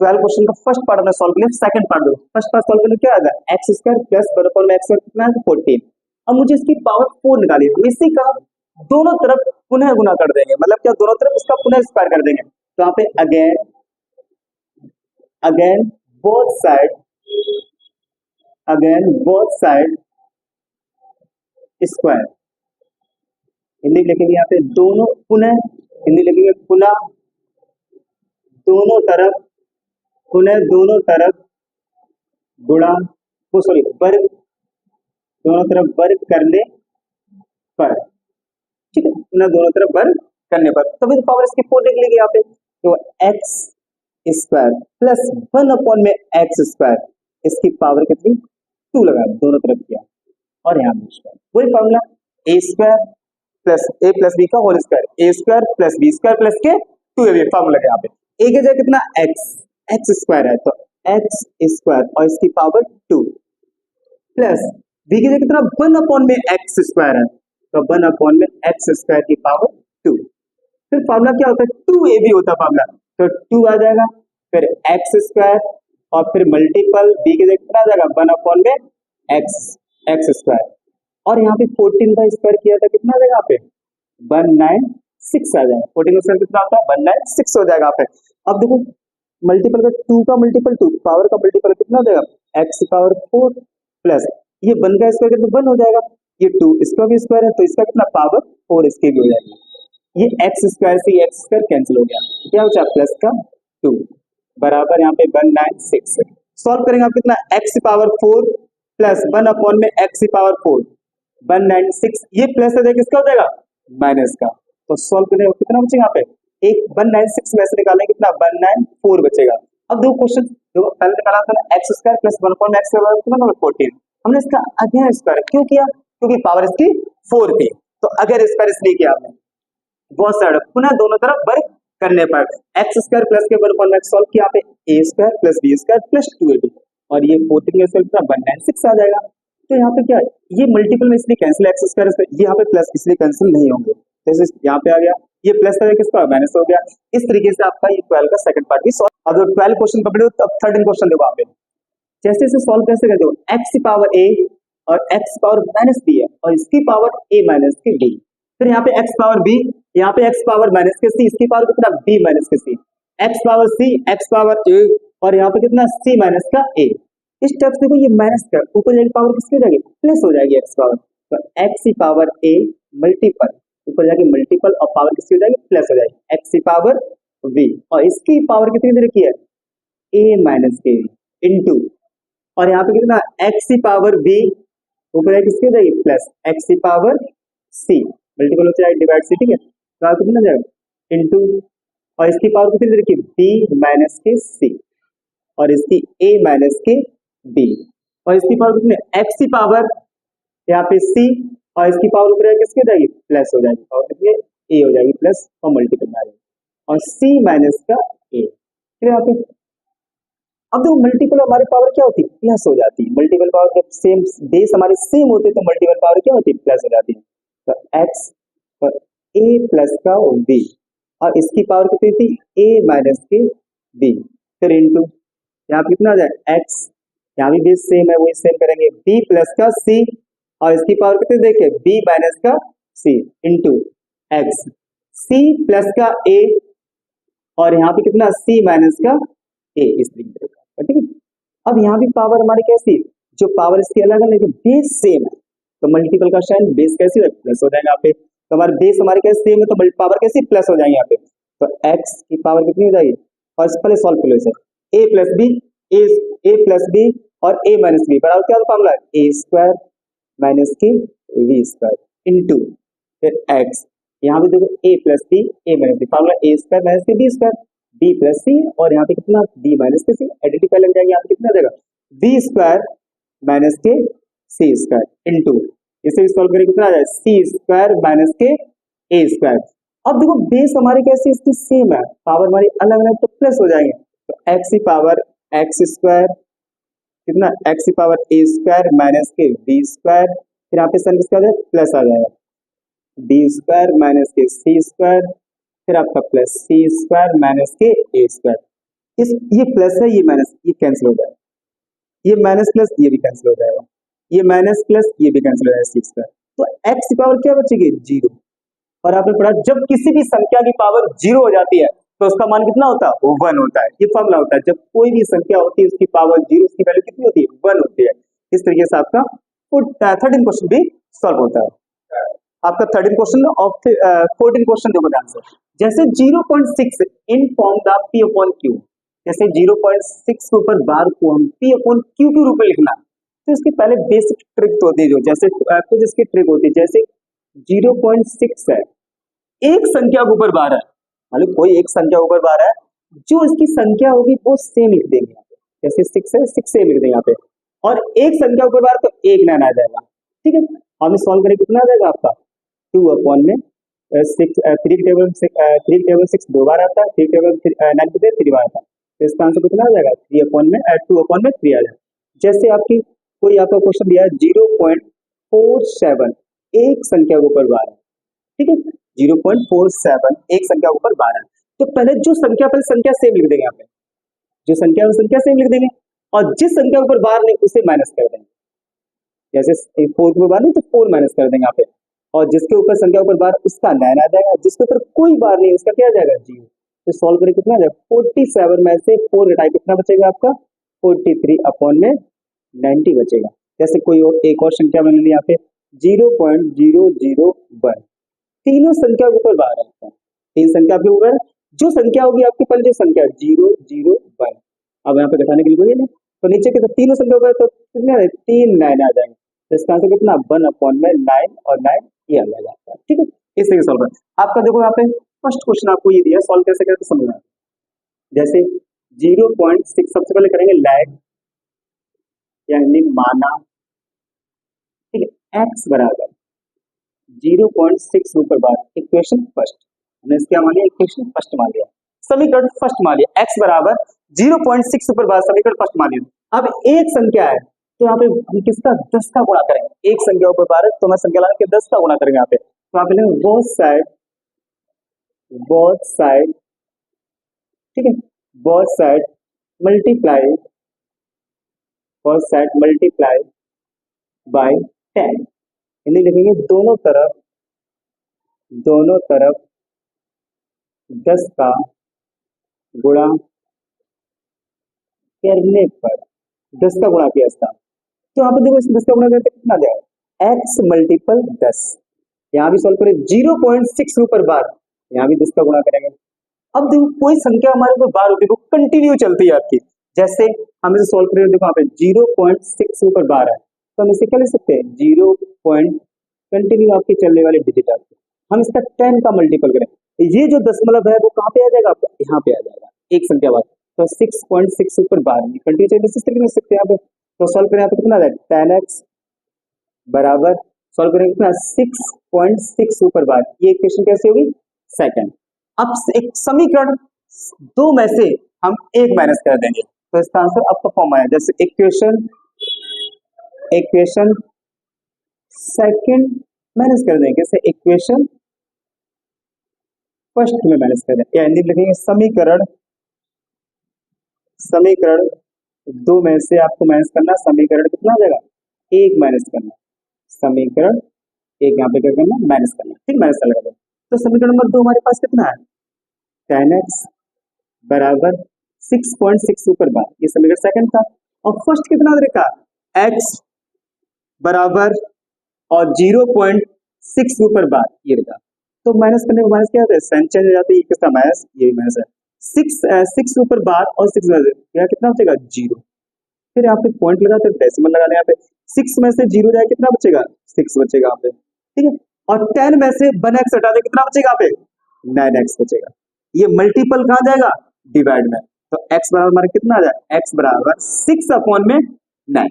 12 क्वेश्चन का फर्स्ट पार्ट हमने सॉल्व किया, सेकंड पार्ट देखो, फर्स्ट पार्ट सॉल्व करने क्या आता है x स्क्वायर प्लस 1 में x स्क्वायर कितना है 14, अब मुझे इसकी पावर 4 निकाली है, इसी का दोनों तरफ पुनः गुना कर देंगे, मतलब क्या दोनों तरफ इसका पुनः स्क्वायर कर देंगे, तो यहाँ पे again again both side square, Hindi लिखेंगे यहाँ पे दोनों पुनः, हिंदी लिखेंगे पुनः दोनों तरफ गुणा, वो सॉरी वर्ग, दोनों तरफ वर्ग करने पर, ठीक है, पुनः दोनों तरफ वर्ग करने पर, तभी तो पावर इसकी 4 लिख लेंगे यहाँ पे। तो एक्स स्क्वायर प्लस 1 में एक्स स्क्वायर, इसकी पावर कितनी 2 लगा दोनों तरफ किया, और यहाँ स्क्वायर, वही formula A square plus B का whole square, A square plus B square plus के 2ab फॉर्मूला है यहाँ पे। ए के जगह कितना एक्स स्क्वायर है, तो एक्स स्क्वायर और इसकी पावर 2 प्लस बी की जगह कितना 1 में एक्स स्क्वायर है, तो 1 में एक्स स्क्वायर की पावर 2। फिर फॉर्मूला क्या होता है 2ab होता है फॉर्मूला, तो 2 आ जाएगा, फिर एक्स स्क्वायर और फिर मल्टीपल बी की जगह कितना आ जाएगा 1 में एक्स स्क्वायर, और यहाँ पे 14 का स्क्वायर किया था कितना आ जाएगा यहाँ पे 196 आ जाएगा, 14 का स्क्वायर कितना आता है 196 हो जाएगा यहाँ पे। अब देखो मल्टीपल का 2 का मल्टीपल 2 पावर का मल्टीपल कितना हो जाएगा एक्स पावर 4 प्लस ये 1 का स्क्वायर कितना 1 हो जाएगा, ये 2 इसका भी स्क्वायर है तो इसका कितना पावर 4 इसके भी हो जाएगा, ये एक्स स्क्वायर से एक्स स्क्वायर कैंसिल हो गया, क्या हो जाएगा प्लस का 2 बराबर यहाँ पे 196। सॉल्व करेंगे आप कितना एक्स पावर 4 प्लस 1 में एक्स पावर 4 196, ये प्लस हो जाएगा किसका हो जाएगा माइनस का, तो सॉल्व करेंगे कितना बचेगा यहाँ पे एक 196 में से निकालेंगे कितना 194 बचेगा। अब दो क्वेश्चन देखो, पहले निकाला था एक्स स्क्वायर प्लस 1 में एक्स कितना 14, हमने इसका अगेन स्क्वायर क्यों किया, क्योंकि पावर इसकी 4 थी, तो अगर स्क्वायर इसलिए किया आपने बहुत साइड पुनः दोनों तरफ वर्ग करने पर एक्स स्क्वायर प्लस के 1 में सॉल्व किया पे A square plus B square plus 2ab, और ये 14 में सॉल्व किया 196 आ जाएगा। तो यहाँ पे क्या है ये मल्टीपल में इसलिए कैंसिल एक्स स्क्वायर, ये यहाँ पे प्लस इसलिए कैंसिल नहीं होंगे, जैसे यहाँ पे आ गया ये प्लस का किसका माइनस हो गया। इस तरीके से आपका ये 12 का सेकंड पार्ट भी सॉल्व। अब 12 क्वेश्चन कंप्लीट हो तब 13 क्वेश्चन देखो आप जैसे इसे सॉल्व कैसे करते हो, एक्स पावर ए और एक्स पावर माइनस बी है और इसकी पावर ए माइनस के बी, फिर यहाँ पे एक्स पावर बी, यहाँ पे एक्स पावर माइनस के सी, इसकी पावर कितना बी माइनस के सी, एक्स पावर सी एक्स पावर ए और यहाँ पे कितना सी माइनस का ए। इस टाइप से देखो ये माइनस का ऊपर जाएगी पावर किसकी हो जाएगी प्लस हो जाएगी एक्स पावर, तो एक्स पावर ए मल्टीपल ऊपर जाके मल्टीपल और पावर किसकी हो जाएगी प्लस हो जाएगी एक्स पावर बी, और इसकी पावर कितनी दे रखी है ए माइनस के इंटू, और यहाँ पे कितना एक्स पावर बी ऊपर जाके किसकी हो जाएगी प्लस एक्स पावर सी मल्टीपल हो जाएगा डिवाइड सी, ठीक है, तो आपको कितना जाएगा इंटू, और इसकी पावर कितनी दे रखी है बी माइनस के सी और इसकी ए माइनस के बी, और इसकी पावर कितनी एक्स पावर यहाँ पे सी और इसकी पावर ऊपर किसकी हो जाएगी प्लस हो जाएगी, पावर कितनी ए हो जाएगी प्लस और मल्टीपल में आ जाएगी और सी माइनस का ए। फिर यहाँ पे अब देखो मल्टीपल हमारी पावर क्या होती है प्लस हो जाती है, मल्टीपल पावर जब सेम बेस हमारे सेम होते तो मल्टीपल पावर क्या होती है प्लस हो जाती है, तो एक्स और ए प्लस का बी और इसकी पावर कितनी थी ए माइनस के बी, फिर इंटू यहाँ पे कितना आ जाए एक्स, यहाँ भी बेस सेम है वही सेम करेंगे बी प्लस का सी और इसकी पावर कितनी देखिए बी माइनस का सी इंटू एक्स सी प्लस का ए और यहाँ पे कितना सी माइनस का ए, इस तरीके से ठीक है। अब यहाँ भी पावर हमारी कैसी जो पावर इसकी अलग अलग है बेस सेम है तो मल्टीपल का साइन बेस कैसी है प्लस हो जाएगा यहाँ पे, तो हमारे बेस हमारे कैसे सेम है तो पावर कैसी प्लस हो जाएगी यहाँ पे, तो एक्स की पावर कितनी हो जाएगी और इस पहले सॉल्व कर लो इसे ए प्लस बी ए प्लस बी और ए माइनस बी बराबर क्या फॉर्मूला है ए स्क्वायर माइनस के वी स्क्वायर इंटू फिर एक्स, यहाँ पे देखो ए plus B A minus B formula A square minus के बी स्क्वायर बी प्लस सी और यहाँ पे कितना बी माइनस के सी आइडेंटिफाई लग जाएगा, यहाँ पे कितना देगा बी स्क्वायर माइनस के सी स्क्वायर इंटू इसे भी सॉल्व करें कितना आ जाए सी स्क्वायर माइनस के ए स्क्वायर। अब देखो बेस हमारी कैसी इसकी सेम है पावर हमारी अलग अलग तो प्लस हो जाएंगे, तो एक्स की पावर एक्स स्क्वायर कितना एक्स की पावर ए स्क्वायर माइनस के बी स्क्वायर, फिर यहाँ पे सन किसका जाए प्लस आ जाएगा बी स्क्वायर माइनस के सी स्क्वायर, फिर आपका प्लस सी स्क्वायर माइनस के ए स्क्वायर, इस ये प्लस है ये माइनस ये कैंसिल हो जाएगा, ये माइनस प्लस ये भी कैंसिल हो जाएगा, ये माइनस प्लस ये भी कैंसिल हो जाएगा सी स्क्वायर, तो एक्स की पावर क्या बचेगी जीरो। और आपने पढ़ा जब किसी भी संख्या की पावर जीरो हो जाती है तो उसका मान कितना होता है? वो 1 होता है। ये फॉर्मूला होता है, जब कोई भी संख्या होती है उसकी पावर 0, उसकी वैल्यू कितनी होती है? 1 होती है। इस तरीके से आपका 13 क्वेश्चन भी सॉल्व होता है। आपका 13 क्वेश्चन और 14 क्वेश्चन देखो ध्यान से। जैसे 0.6 in form the P upon Q, जैसे 0.6 के ऊपर बार को हम P अपॉन Q के रूप में लिखना, तो इसकी पहले बेसिक ट्रिक तो होती है, जो जैसे कुछ इसकी ट्रिक होती है। जैसे 0.6 है, एक संख्या के ऊपर बार है, मतलब कोई एक संख्या ऊपर बार है, जो इसकी संख्या होगी वो सेम लिख देंगे यहाँ पे। जैसे 6 है, 6 सेम लिख देंगे यहाँ पे, और एक संख्या ऊपर बार तो 1 9 आ जाएगा। ठीक है, हम सॉल्व करें कितना आ जाएगा आपका 2 अपॉन में 6, 3 टेबल 6 दो बार आता है, 3 टेबल 9 को 3 बार आता है, तो इसका आंसर कितना आ जाएगा 3 अपॉन में 2 अपॉन में 3 आ जाएगा। जैसे आपकी कोई आपका क्वेश्चन दिया है 0.47 एक संख्या के ऊपर बार है, ठीक है, 0.47 एक संख्या के ऊपर बार है, तो पहले जो संख्या पहले संख्या सेम लिख देंगे यहाँ पे, जो संख्या संख्या सेम लिख देंगे, और जिस संख्या के ऊपर बार नहीं उसे माइनस कर देंगे। जैसे 4 के ऊपर बार नहीं तो 4 माइनस कर देंगे यहाँ पे, और जिसके ऊपर संख्या ऊपर बार उसका 9 आ जाएगा, जिसके ऊपर कोई बार नहीं उसका क्या आ जाएगा 0। तो सॉल्व करें कितना आ जाएगा 47 में से 4 घटाए कितना बचेगा आपका 43 अपॉन में 90 बचेगा। जैसे कोई और एक और संख्या बन ली यहाँ पे 0.001, तीनों संख्या के ऊपर बार है, तीन संख्या के ऊपर जो संख्या होगी आपकी पहले जो संख्या 001, अब यहाँ पे घटाने के लिए कोई नहीं, तो नीचे के तो तीनों संख्या ऊपर तो कितने 3 9 आ जाएंगे, तो इसका आंसर कितना 1 अपॉन में 9 और 9 ये आ जाएगा। ठीक है, इस तरीके सॉल्व करें। आपका देखो यहाँ पे फर्स्ट क्वेश्चन आपको ये दिया, सॉल्व कैसे करते समझना है। जैसे 0.6 सबसे पहले करेंगे लैग यानी माना, ठीक है, x बराबर 0.6 ऊपर बार, इक्वेशन फर्स्ट, हमने इसका मान लिया इक्वेशन फर्स्ट मान लिया, समीकरण फर्स्ट मान लिया, x बराबर 0.6 ऊपर बार समीकरण फर्स्ट मान लिया। अब एक संख्या है तो यहाँ पे हम किसका 10 का गुणा करेंगे, एक संख्या ऊपर बार है तो मैं संख्या लगा के 10 का गुणा करेंगे यहाँ पे, तो आप लेंगे बोथ साइड, ठीक है, both side multiply by 10, Hindi लिखेंगे दोनों तरफ 10 का गुणा करने पर 10 का गुणा किया इसका, तो यहाँ पे देखो इस 10 का गुणा करते कितना आ जाएगा x मल्टीपल 10, यहाँ भी सॉल्व करें 0.6 ऊपर बार, यहाँ भी 10 का गुणा करेंगे। अब देखो कोई संख्या हमारे ऊपर बार होती है वो कंटिन्यू चलती है आपकी, जैसे हम इसे सॉल्व करें, देखो यहाँ पे 0.6 ऊपर बार है तो हम इसे क्या लिख सकते हैं 0. कंटिन्यू आपकी चलने वाली डिजिट आपकी, हम इसका 10 का मल्टीपल करें, ये जो दशमलव है वो कहाँ पे आ जाएगा आपका, यहाँ पे आ जाएगा एक संख्या बाद, तो 6.6 ऊपर बार कंटिन्यू चलने से लिख सकते हैं यहाँ पे। तो सॉल्व करें यहाँ पे कितना आ जाएगा 10x बराबर, सॉल्व करेंगे कितना 6.6 ऊपर बार, ये इक्वेशन कैसे होगी सेकंड। अब एक समीकरण दो में से हम एक माइनस कर देंगे तो इसका आंसर आपका फॉर्म आया, जैसे इक्वेशन सेकंड माइनस कर देंगे, जैसे इक्वेशन फर्स्ट में माइनस कर देंगे, यानी लिखेंगे समीकरण दो में से आपको माइनस करना, समीकरण कितना आ जाएगा एक माइनस करना, समीकरण एक यहाँ पे क्या करना माइनस करना, ठीक, माइनस कर लगा। तो समीकरण नंबर 2 हमारे पास कितना है 10x बराबर 6.6 ऊपर बार, ये समीकरण सेकंड था, और फर्स्ट कितना रखा x बराबर और 0.6 ऊपर बार ये रखा, तो माइनस करने को माइनस क्या होता है साइन चेंज हो जाता है, ये किसका माइनस, ये माइनस है 6 ऊपर बार और 6 में यहाँ कितना बचेगा 0, फिर यहाँ पे पॉइंट लगाते हैं डेसिमल लगा दें, यहाँ पे 6 में से 0 जाए कितना बचेगा 6 बचेगा यहाँ पे, ठीक है, और 10 में से 1x हटा दे कितना बचेगा यहाँ पे 9x बचेगा, ये मल्टीपल कहाँ जाएगा डिवाइड में, तो x बराबर हमारा कितना आ जाएगा x बराबर 6 अपॉन में 9,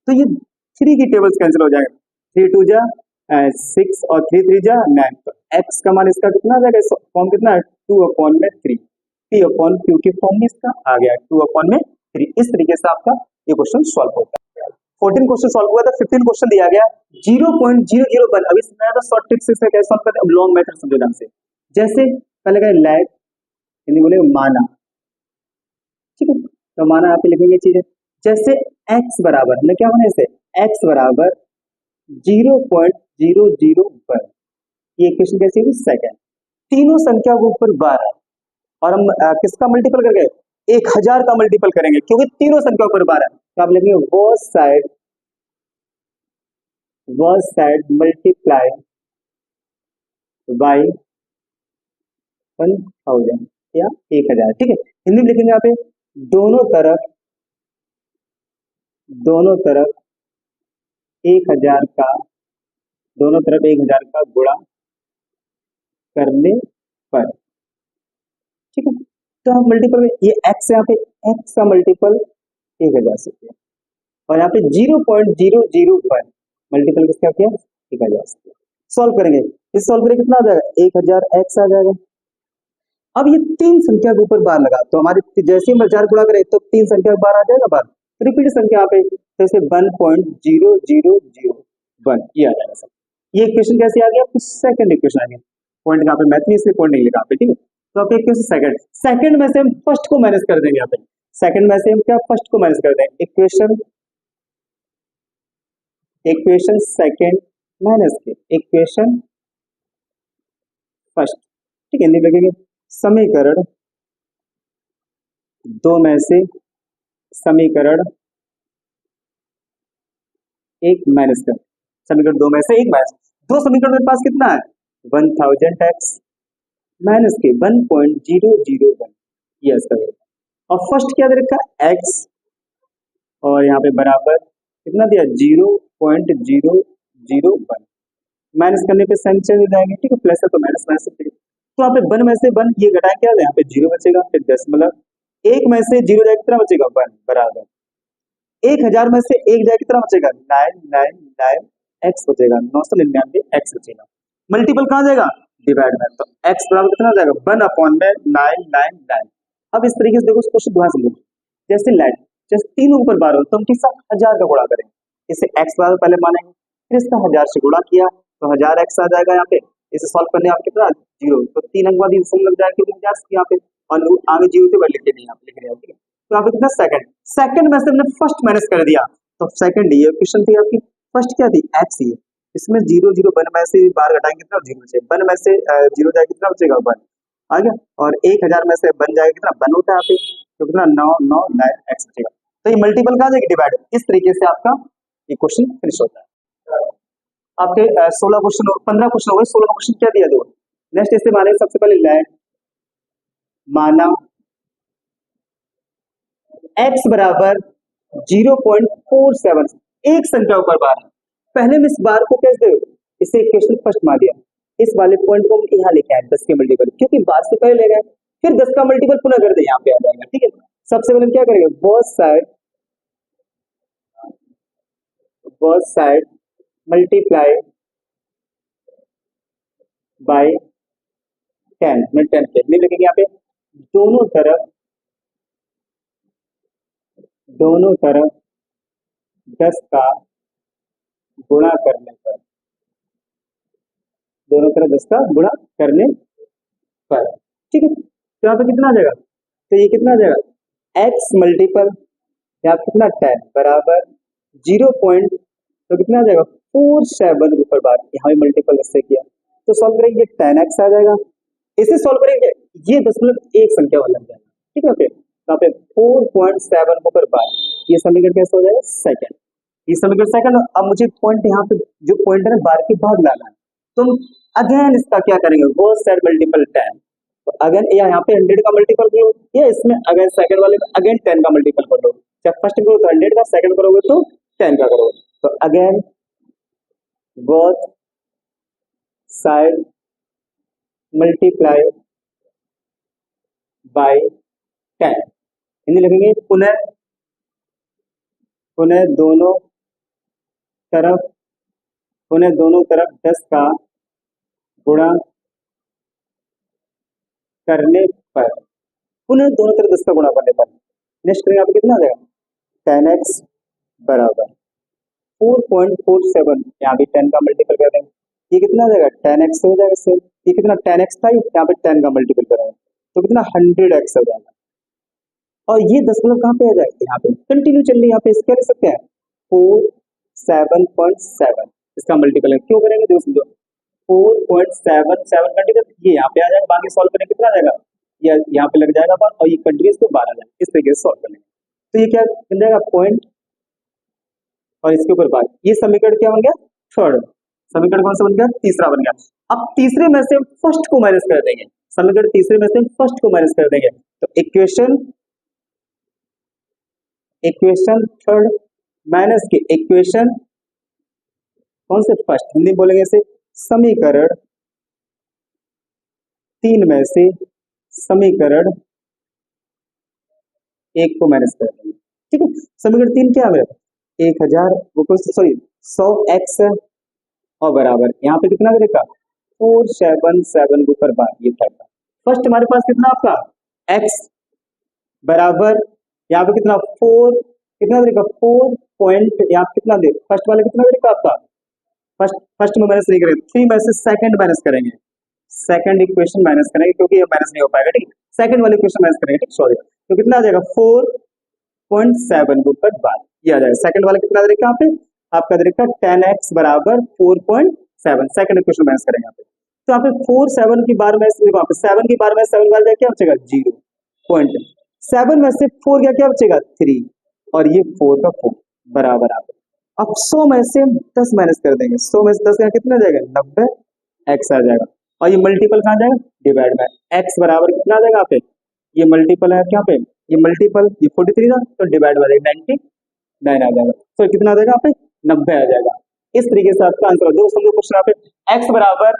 तो ये 3 की टेबल्स कैंसिल हो जाएगा, 3 2 जा 6 और 3 3 जा 9, तो x का मान इसका कितना आ जाएगा, फॉर्म कितना है 2 अपॉन में 3, p अपॉन q के फॉर्म में इसका आ गया 2 अपॉन में 3। इस तरीके से आपका ये क्वेश्चन सॉल्व होता है। 14 क्वेश्चन सॉल्व हुआ था, 15 क्वेश्चन दिया गया 0.001, अभी समझाया था शॉर्ट ट्रिक से कैसे सॉल्व करते हैं, अब लॉन्ग मेथड समझो ध्यान से। जैसे पहले कहें लैग, हिंदी बोले माना, ठीक है, तो माना आप लिखेंगे चीजें, जैसे x बराबर हमने क्या माना, इसे x बराबर 0.001, ये इक्वेशन कैसी होगी सेकंड, तीनों संख्या के ऊपर बार है, और हम किसका मल्टीपल करेंगे, 1000 का मल्टीपल करेंगे, क्योंकि तीनों संख्याओं पर बार है, तो आप लिखेंगे was साइड मल्टीप्लाई बाई 1000 या 1000। ठीक है, हिंदी में लिखेंगे यहाँ पे दोनों तरफ 1000 का, दोनों तरफ 1000 का गुणा करने पर। ठीक है, तो हम मल्टीपल में ये x यहाँ पे x का मल्टीपल 1000 से किया, और यहाँ पे 0.001 मल्टीपल किसका किया, 1000 से किया। सॉल्व करेंगे, इस सॉल्व करेंगे कितना आ जाएगा, 1000x आ जाएगा। अब ये तीन संख्या के ऊपर बार लगा, तो हमारे जैसे ही हम 1000 गुणा करें तो तीन संख्या के बार आ जाएगा बार, रिपीट संख्या यहाँ पे जैसे 1.0001 ये आ जाएगा सर। ये इक्वेशन कैसे आ गया, आपकी सेकंड इक्वेशन आ गया, पॉइंट यहाँ पे मैथ में इसलिए पॉइंट नहीं लिखा पे। ठीक है, तो आप इक्वेशन सेकंड में से हम फर्स्ट को माइनस कर देंगे, यहाँ पे सेकंड में से हम क्या फर्स्ट को माइनस कर देंगे, इक्वेशन सेकंड माइनस के इक्वेशन फर्स्ट। ठीक है, नहीं लगेंगे समीकरण दो में से समीकरण एक माइनस कर, समीकरण दो में से एक माइनस, दो समीकरण मेरे पास कितना है 1000x माइनस के 1.001 ये इसका है, और फर्स्ट क्या दे रखा है x, और यहाँ पे बराबर कितना दिया 0.001 माइनस करने पे साइन चेंज हो जाएंगे। ठीक है, प्लस है तो माइनस माइनस, तो यहाँ पे 1 में से 1 ये घटाएं क्या, यहाँ पे 0 बचेगा, फिर दशमलव, 1 में से 0 जाए कितना बचेगा 1 बराबर, 1000 में से 1 जाए कितना बचेगा 999x बचेगा, 999x बचेगा। मल्टीपल कहाँ जाएगा, डिवाइड में, तो x बराबर कितना हो जाएगा 1/999। अब इस तरीके से देखो इस क्वेश्चन दोबारा समझो, जैसे लाइन जैसे तीनों ऊपर बार हो तो हम किसका 1000 का गुणा करेंगे, इसे x बराबर पहले मानेंगे, फिर इसका 1000 से गुणा किया तो 1000x आ जाएगा। यहाँ पे इसे सॉल्व करने आप कितना 0, तो 3 अंक बाद सम लग जाएगा क्योंकि 50 यहाँ पे, और आगे 0 थे लिख के नहीं आप लिख रहे हैं। ठीक है, तो यहाँ पे कितना सेकंड में से हमने फर्स्ट माइनस कर दिया, तो सेकंड ये क्वेश्चन थी आपकी, फर्स्ट क्या थी x ही, इसमें 0 में से बार घटाएंगे कितना 0 बचेगा, 1 में से 0 जाएगा कितना बचेगा 1 आ गया, और 1000 में से 1 जाएगा कितना 1 होता है यहाँ पे, तो कितना 999x बचेगा। तो ये मल्टीपल कहाँ जाएगी डिवाइड, इस तरीके से आपका ये क्वेश्चन फिनिश होता है। आपके 16 क्वेश्चन 15 क्वेश्चन हो गए, 16 क्वेश्चन क्या दिया दो। नेक्स्ट इससे माने सबसे पहले लैंड माना x बराबर 0.47, एक संख्या ऊपर बार है, पहले में इस बार को कैसे दे, इसे इक्वेशन फर्स्ट मान दिया, इस वाले पॉइंट को हम यहाँ लेके आए 10 के मल्टीपल, क्योंकि बार से पहले ले गए, फिर 10 का मल्टीपल पुनः कर दे यहाँ पे आ जाएगा। ठीक है, सबसे पहले हम क्या करेंगे बोथ साइड मल्टीप्लाई बाय 10 में 10 के नहीं लिखेंगे यहाँ पे, दोनों तरफ 10 का गुणा करने पर, दोनों तरफ 10 का गुणा करने पर। ठीक है, तो यहाँ पे कितना आ जाएगा, तो ये कितना आ जाएगा x मल्टीपल यहाँ कितना 10 बराबर 0. तो कितना आ जाएगा 47 ऊपर बार, यहाँ भी मल्टीपल इससे किया, तो सॉल्व करेंगे 10x आ जाएगा, इसे सॉल्व करेंगे ये 10 संख्या वाला जाएगा। ठीक है, फिर यहाँ पे 4.7 ऊपर बार, ये समीकरण कैसे हो जाएगा सेकंड, ये समीकरण सेकंड। अब मुझे पॉइंट यहाँ पे जो पॉइंट है ना बार के भाग लाना है, तो अगेन इसका क्या करेंगे बोथ साइड मल्टीपल 10, तो अगेन यहाँ पे 100 का मल्टीपल करो, या इसमें अगेन सेकंड वाले में अगेन 10 का मल्टीपल कर लो, जब फर्स्ट करो तो 100 का, सेकंड करोगे तो 10 का करोगे, तो again both side multiply by 10, Hindi लिखेंगे पुनः दोनों तरफ 10 का गुणा करने पर, पुनः दोनों तरफ 10 का गुणा करने पर। नेक्स्ट करेंगे आप कितना आ जाएगा 10x बराबर 4.47, यहाँ भी 10 का मल्टीपल कर देंगे, ये कितना आ जाएगा 10x हो जाएगा सेम, ये कितना 10x था, यहाँ पे 10 का मल्टीपल करेंगे तो कितना 100x हो जाएगा, और ये 10 कहाँ पे आ जाएगा यहाँ पे कंटिन्यू चल रही, यहाँ पे इसका लिख सकते हैं 47.7, इसका मल्टीपल है क्यों करेंगे देखो समझो 4.77 मल्टीपल ये यहाँ पे आ जाएगा, बाकी सॉल्व करेंगे कितना आ जाएगा या यहाँ पे लग जाएगा बार और ये कंटिन्यूस पे बार आ जाएगा, इस तरीके से सॉल्व कर लेंगे। तो ये क्या बन जाएगा पॉइंट और इसके ऊपर बार, ये समीकरण क्या बन गया थर्ड, समीकरण कौन सा बन गया तीसरा बन गया। अब तीसरे में से फर्स्ट को माइनस कर देंगे, समीकरण तीसरे में से फर्स्ट को माइनस कर देंगे, तो इक्वेशन थर्ड माइनस के इक्वेशन कौन से फर्स्ट, हिंदी बोलेंगे इसे समीकरण तीन में से समीकरण एक को माइनस कर देंगे। ठीक है, समीकरण तीन क्या है 1000 सॉरी 100x और बराबर यहाँ पे कितना करेगा 477 के ऊपर बार, ये टाइप का फर्स्ट हमारे पास कितना आपका x बराबर यहाँ पे कितना 4 कितना देगा 4 पॉइंट, यहाँ पे कितना दे फर्स्ट वाले कितना देगा आपका फर्स्ट में माइनस नहीं करेंगे, 3 में से सेकंड माइनस करेंगे, सेकंड इक्वेशन माइनस करेंगे क्योंकि ये माइनस नहीं हो पाएगा। ठीक, सेकंड वाली इक्वेशन माइनस करेंगे। ठीक, सॉरी, तो कितना आ जाएगा 4.7 के ऊपर बार, ये आ जाएगा। सेकंड वाला कितना देगा यहाँ पे आपका देगा 10x बराबर 4.7, सेकंड इक्वेशन माइनस करेंगे यहाँ पे, तो यहाँ पे 4 7 की बार में देखो यहाँ पे 7 की बार में 7 बार क्या बचेगा 0.7 में से 4 क्या बचेगा 3 और ये 4 का 4 बराबर आप अब 100 में से 10 माइनस कर देंगे, 100 में से 10 का कितना जाएगा 90 x आ जाएगा और ये मल्टीपल कहाँ जाएगा डिवाइड में x बराबर कितना आ जाएगा यहाँ पे, ये मल्टीपल है क्या पे ये मल्टीपल ये 43 था तो डिवाइड में 99 आ जाएगा, तो कितना आ जाएगा यहाँ पे 90 आ जाएगा। इस तरीके से आपका आंसर दो समझो क्वेश्चन यहाँ पे x बराबर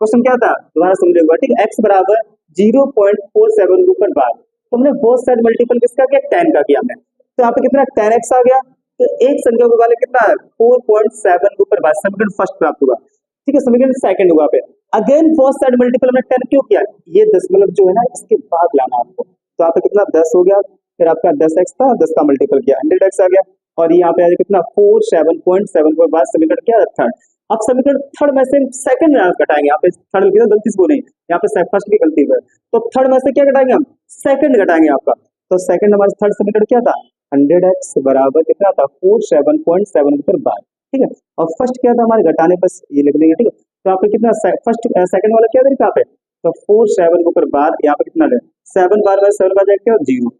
क्वेश्चन क्या था दोबारा समझेगा। ठीक, x बराबर 0.47 के ऊपर बार, तो हमने बोथ साइड मल्टीपल किसका किया 10 का किया हमने, तो यहाँ पे कितना 10x आ गया, तो एक संख्या के वाले कितना 4.7 के ऊपर बार समीकरण फर्स्ट प्राप्त हुआ। ठीक है, समीकरण सेकंड हुआ पे अगेन बोथ साइड मल्टीपल हमने 10 क्यों किया, ये दशमलव जो है ना इसके बाद लाना आपको, तो यहाँ पे कितना 10 हो गया, फिर आपका 10x था 10 का मल्टीपल किया 100x आ गया और यहाँ पे कितना 47.7 पर बाद समीकरण क्या थर्ड। अब समीकरण थर्ड में से सेकंड घटाएंगे, यहाँ पे थर्ड में गलती से नहीं, यहाँ पे फर्स्ट की गलती है, तो थर्ड में से क्या घटाएंगे हम सेकंड घटाएंगे आपका, तो सेकंड हमारा थर्ड समीकरण क्या था 100x बराबर कितना था 47.7 पर बार। ठीक है, और फर्स्ट क्या था हमारे घटाने पर ये लिख देंगे। ठीक है, तो यहाँ पे कितना फर्स्ट सेकंड वाला क्या देगा यहाँ पे, तो 47 के ऊपर बार यहाँ पे कितना है 7 बार में 7 बार जाएगा 0,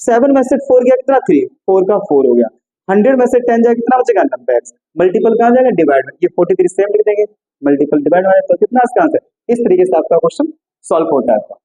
7 में से 4 गया कितना 3, 4 का 4 हो गया, 100 में से 10 जाएगा कितना बचेगा 90x, मल्टीपल कहाँ जाएगा डिवाइड में, ये 43 सेम लिख देंगे मल्टीपल डिवाइड में, तो कितना इसका आंसर। इस तरीके से आपका क्वेश्चन सॉल्व होता है।